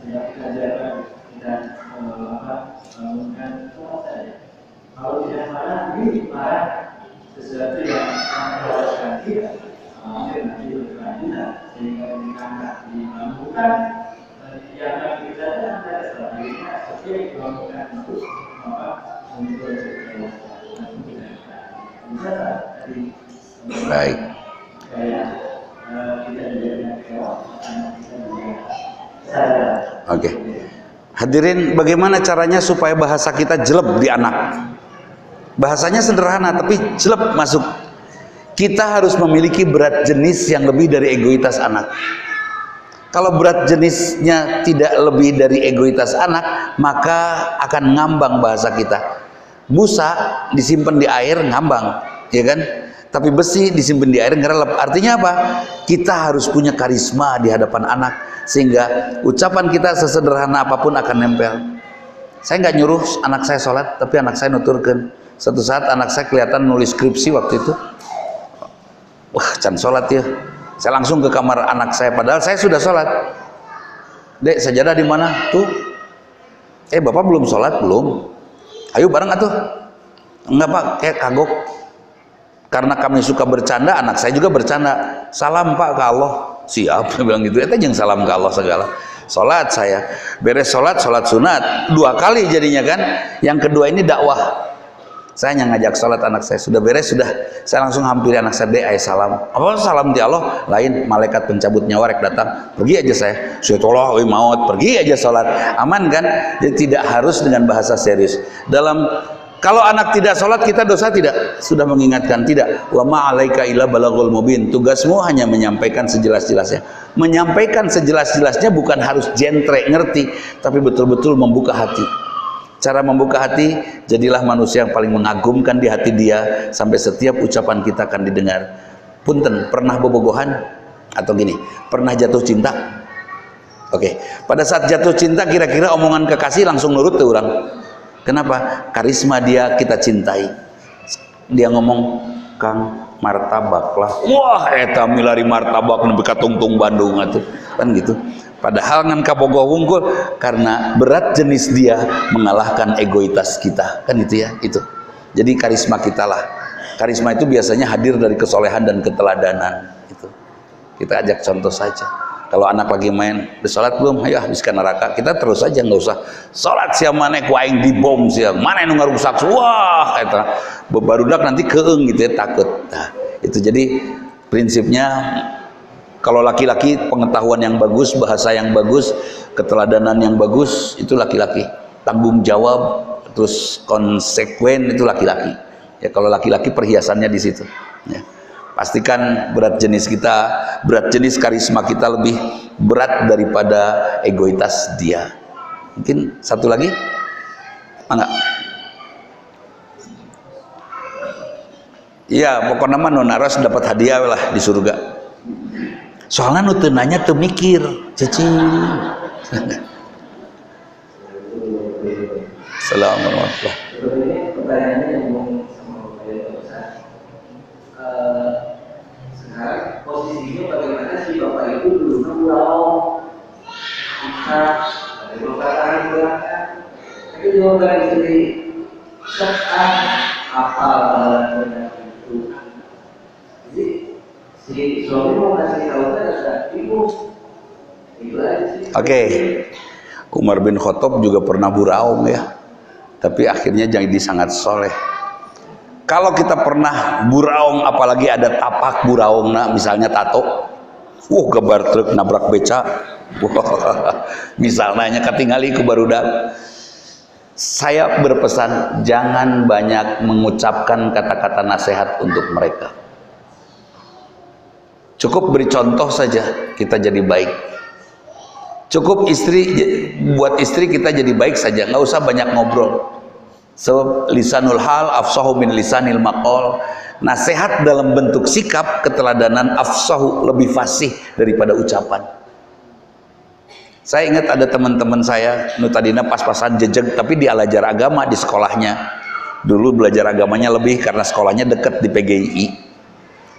Sehingga kita ajarkan, kita bangunkan sholat saja. Kalau tidak marah, ini marah sesuatu yang mengharuskan kita. Mungkin nanti berkelanjutan sehingga kita dimampukan yang kita ada selanjutnya seperti dimampukan untuk baik. Oke. Hadirin, bagaimana caranya supaya bahasa kita jelek di anak? Bahasanya sederhana tapi jelek masuk. Kita harus memiliki berat jenis yang lebih dari egoitas anak. Kalau berat jenisnya tidak lebih dari egoitas anak, maka akan ngambang bahasa kita. Busa disimpan di air ngambang, ya kan? Tapi besi disimpan di air ngerelep. Artinya apa? Kita harus punya karisma di hadapan anak, sehingga ucapan kita sesederhana apapun akan nempel. Saya nggak nyuruh anak saya sholat, tapi anak saya nuturkan. Suatu saat anak saya kelihatan nulis skripsi waktu itu. Wah, can sholat ya. Saya langsung ke kamar anak saya, padahal saya sudah sholat. Dek, sajadah di mana? Tuh. Bapak belum sholat? Belum. Ayo bareng atuh. Enggak Pak, kayak kagok. Karena kami suka bercanda, anak saya juga bercanda. Salam Pak ke Allah. Siap, dia bilang gitu. Eta jeung salam ke Allah segala. Sholat saya. Beres sholat sunat. 2 kali jadinya kan. Yang kedua ini dakwah. Saya yang ngajak sholat anak saya, sudah beres, sudah saya langsung hampiri anak saya, dek, salam. Apa salam di Allah? Lain, malaikat pencabut nyawa rek datang, pergi aja saya tolong, maut, pergi aja sholat, aman kan? Jadi tidak harus dengan bahasa serius. Kalau anak tidak sholat, kita dosa tidak? Sudah mengingatkan, tidak. Wa ma'alaika illa balagul mubin. Tugasmu hanya menyampaikan sejelas-jelasnya. Menyampaikan sejelas-jelasnya bukan harus jentre, ngerti, tapi betul-betul membuka hati. Cara membuka hati, jadilah manusia yang paling mengagumkan di hati dia, sampai setiap ucapan kita akan didengar. Punten, pernah bobogohan? Atau gini, pernah jatuh cinta? Oke, pada saat jatuh cinta kira-kira omongan kekasih langsung nurut tuh orang. Kenapa? Karisma dia kita cintai. Dia ngomong, Kang, martabak lah. Wah, eta milari martabak nepi ka Tungtung Bandung atuh. Kan gitu. Padahal ngan kabogoh wungkul, karena berat jenis dia mengalahkan egoitas kita, kan itu ya, itu. Jadi karisma kita lah. Karisma itu biasanya hadir dari kesolehan dan keteladanan. Itu. Kita ajak contoh saja. Kalau anak lagi main, udah sholat belum? Ayo habiskan neraka. Kita terus aja, nggak usah sholat siang mana ku aing dibom siang mana nu ngarusak. Wah, eta barudak nanti keeng gitu ya, takut. Nah, itu jadi prinsipnya. Kalau laki-laki pengetahuan yang bagus, bahasa yang bagus, keteladanan yang bagus, itu laki-laki. Tanggung jawab, terus konsekuen, itu laki-laki. Ya, kalau laki-laki perhiasannya di situ. Ya. Pastikan berat jenis kita, berat jenis karisma kita lebih berat daripada egoitas dia. Mungkin satu lagi? Enggak? Iya, pokoknya mah nonaros dapat hadiah lah di surga. Soalnya nu teu nanya teu mikir, cicing. Assalamualaikum. Ini pertanyaannya yang sama Ustaz. Sekarang posisinya bagaimana sih Bapak itu dulu pulau kita ada beberapa kali berangkat, tapi juga dari istri serta apa benar itu. Jadi si suami mau kasih tahu kan ibu itu aja sih. Oke. Umar bin Khattab juga pernah buraung ya, tapi akhirnya jadi sangat soleh. Kalau kita pernah buraung, apalagi ada tapak buraung, nah misalnya tato, gebar truk nabrak beca, misalnya ketinggali ku barudak. Saya berpesan jangan banyak mengucapkan kata-kata nasihat untuk mereka. Cukup beri contoh saja, kita jadi baik. Cukup buat istri kita jadi baik saja, nggak usah banyak ngobrol. Sebab lisanul hal afsahu min lisanil maqal. Nasihat dalam bentuk sikap, keteladanan afsahu, lebih fasih daripada ucapan. Saya ingat ada teman-teman saya, nu tadina pas-pasan jejeg, tapi dia belajar agama di sekolahnya. Dulu belajar agamanya lebih karena sekolahnya dekat di PGI.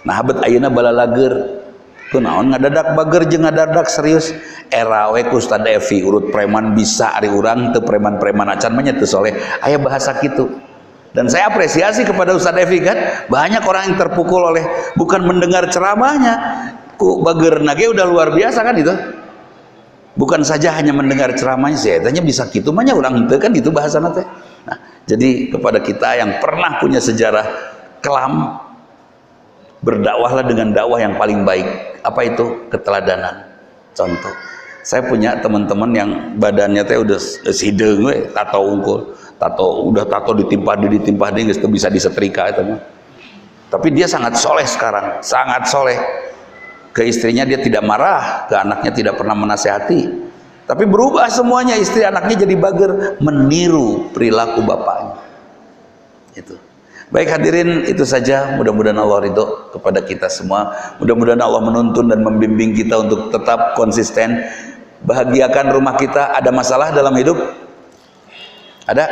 Nah habet ayeuna balalager kunaon ngadadak bager jeung ngadadak serius era we ku Ustad Evi urut preman bisa ari urang teu preman-preman acan mah nya teu soleh aya bahasa kitu. Dan saya apresiasi kepada Ustaz Evi kan, banyak orang yang terpukul oleh bukan mendengar ceramahnya, ku bageurna ge udah luar biasa kan itu. Bukan saja hanya mendengar ceramahnya, saya tanya bisa kitu mah nya urang henteu kan itu bahasana teh. Nah, jadi kepada kita yang pernah punya sejarah kelam, berdakwahlah dengan dakwah yang paling baik. Apa itu? Keteladanan. Contoh, saya punya teman-teman yang badannya teh udah hideung we, tato unggul. Tato ditimpa geus teu bisa disetrika eta mah. Tapi dia sangat soleh sekarang, sangat soleh. Ke istrinya dia tidak marah, ke anaknya tidak pernah menasehati. Tapi berubah semuanya, istri anaknya jadi bager meniru perilaku bapaknya. Itu. Baik hadirin, itu saja. Mudah-mudahan Allah ridho kepada kita semua. Mudah-mudahan Allah menuntun dan membimbing kita untuk tetap konsisten. Bahagiakan rumah kita. Ada masalah dalam hidup? Ada?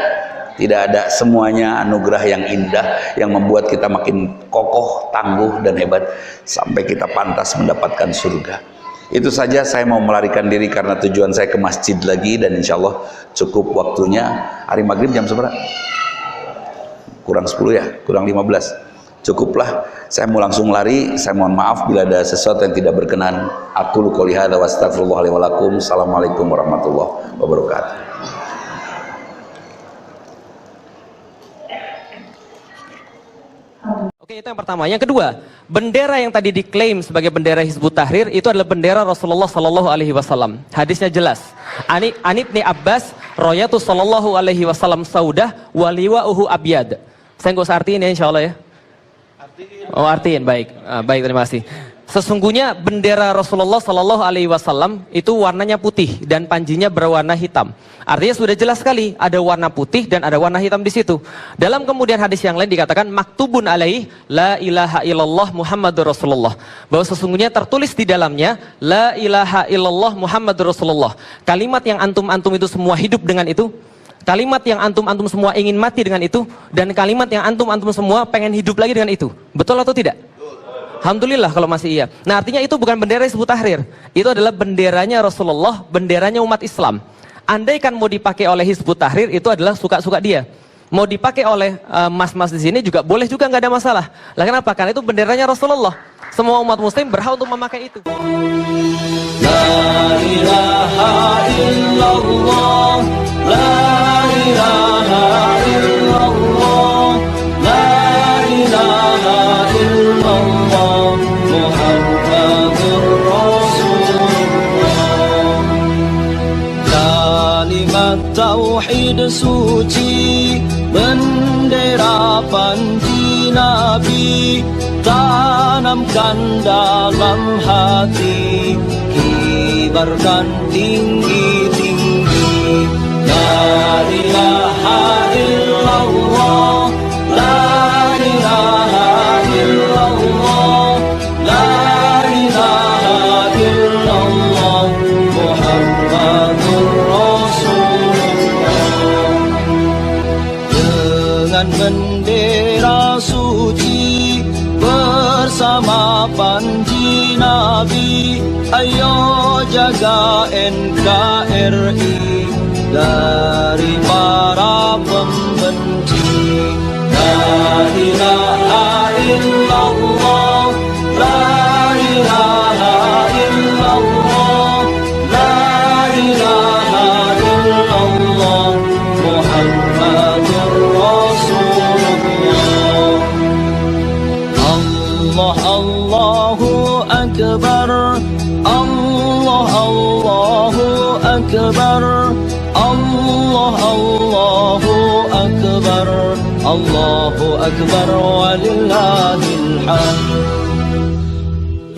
Tidak ada. Semuanya anugerah yang indah yang membuat kita makin kokoh, tangguh dan hebat sampai kita pantas mendapatkan surga. Itu saja, saya mau melarikan diri karena tujuan saya ke masjid lagi dan insya Allah cukup waktunya. Hari maghrib jam seberapa? Kurang 10 ya? Kurang 15. Cukuplah, saya mau langsung lari. Saya mohon maaf bila ada sesuatu yang tidak berkenan. Aku qouli hadza wa astaghfirullah li wa lakum. Assalamualaikum warahmatullahi wabarakatuh. Oke, itu yang pertama. Yang kedua, bendera yang tadi diklaim sebagai bendera Hizbut Tahrir itu adalah bendera Rasulullah Sallallahu Alaihi Wasallam. Hadisnya jelas. Anibni Abbas, royatu Sallallahu Alaihi Wasallam saudah, waliwa'uhu abyad. Saya nggak usah artiin ya, insya Allah ya. Oh, artiin, baik. Baik, terima kasih. Sesungguhnya bendera Rasulullah Sallallahu Alaihi Wasallam itu warnanya putih dan panjinya berwarna hitam. Artinya sudah jelas sekali ada warna putih dan ada warna hitam di situ. Dalam kemudian hadis yang lain dikatakan maktubun alaihi la ilaha illallah Muhammadur Rasulullah. Bahwa sesungguhnya tertulis di dalamnya la ilaha illallah Muhammadur Rasulullah. Kalimat yang antum-antum itu semua hidup dengan itu. Kalimat yang antum-antum semua ingin mati dengan itu. Dan kalimat yang antum-antum semua pengen hidup lagi dengan itu. Betul atau tidak? Alhamdulillah kalau masih iya. Nah artinya itu bukan bendera Hizbut Tahrir. Itu adalah benderanya Rasulullah, benderanya umat Islam. Andaikan mau dipakai oleh Hizbut Tahrir itu adalah suka-suka dia. Mau dipakai oleh mas-mas di sini juga boleh juga, nggak ada masalah. Lah kenapa? Karena itu benderanya Rasulullah. Semua umat muslim berhak untuk memakai itu. La ilaha illallah, la ilaha illallah, la ilaha illallah, Muhammadur Rasulullah. Kalimat tauhid suci, bendera panji Nabi, tanamkan dalam hati, kibarkan tinggi-tinggi. La ilaha illallah, la ilaha illallah, la ilaha illallah, Muhammadur Rasulullah. Dengan bendera suci bersama panji Nabi, ayo jaga NKRI dari para pembenci. La ilaha illallah, la ilaha illallah, la ilaha illallah, Muhammadur Rasulullah. Allah Allahu Akbar, Allah Allahu Akbar, Allah Allahu Akbar, Allahu Akbar walillahil hamd.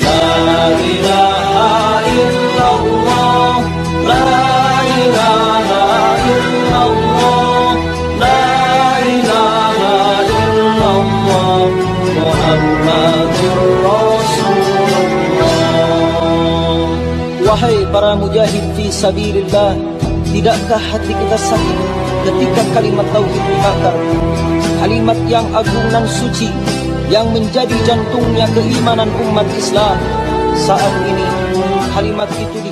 La ilaha illallah, la ilaha illallah, la ilaha illallah, Muhammadur Rasulullah. Wahai para mujahid fi sabilillah, tidakkah hati kita sakit ketika kalimat tauhid dibakar? Kalimat yang agung dan suci yang menjadi jantungnya keimanan umat Islam. Saat ini kalimat itu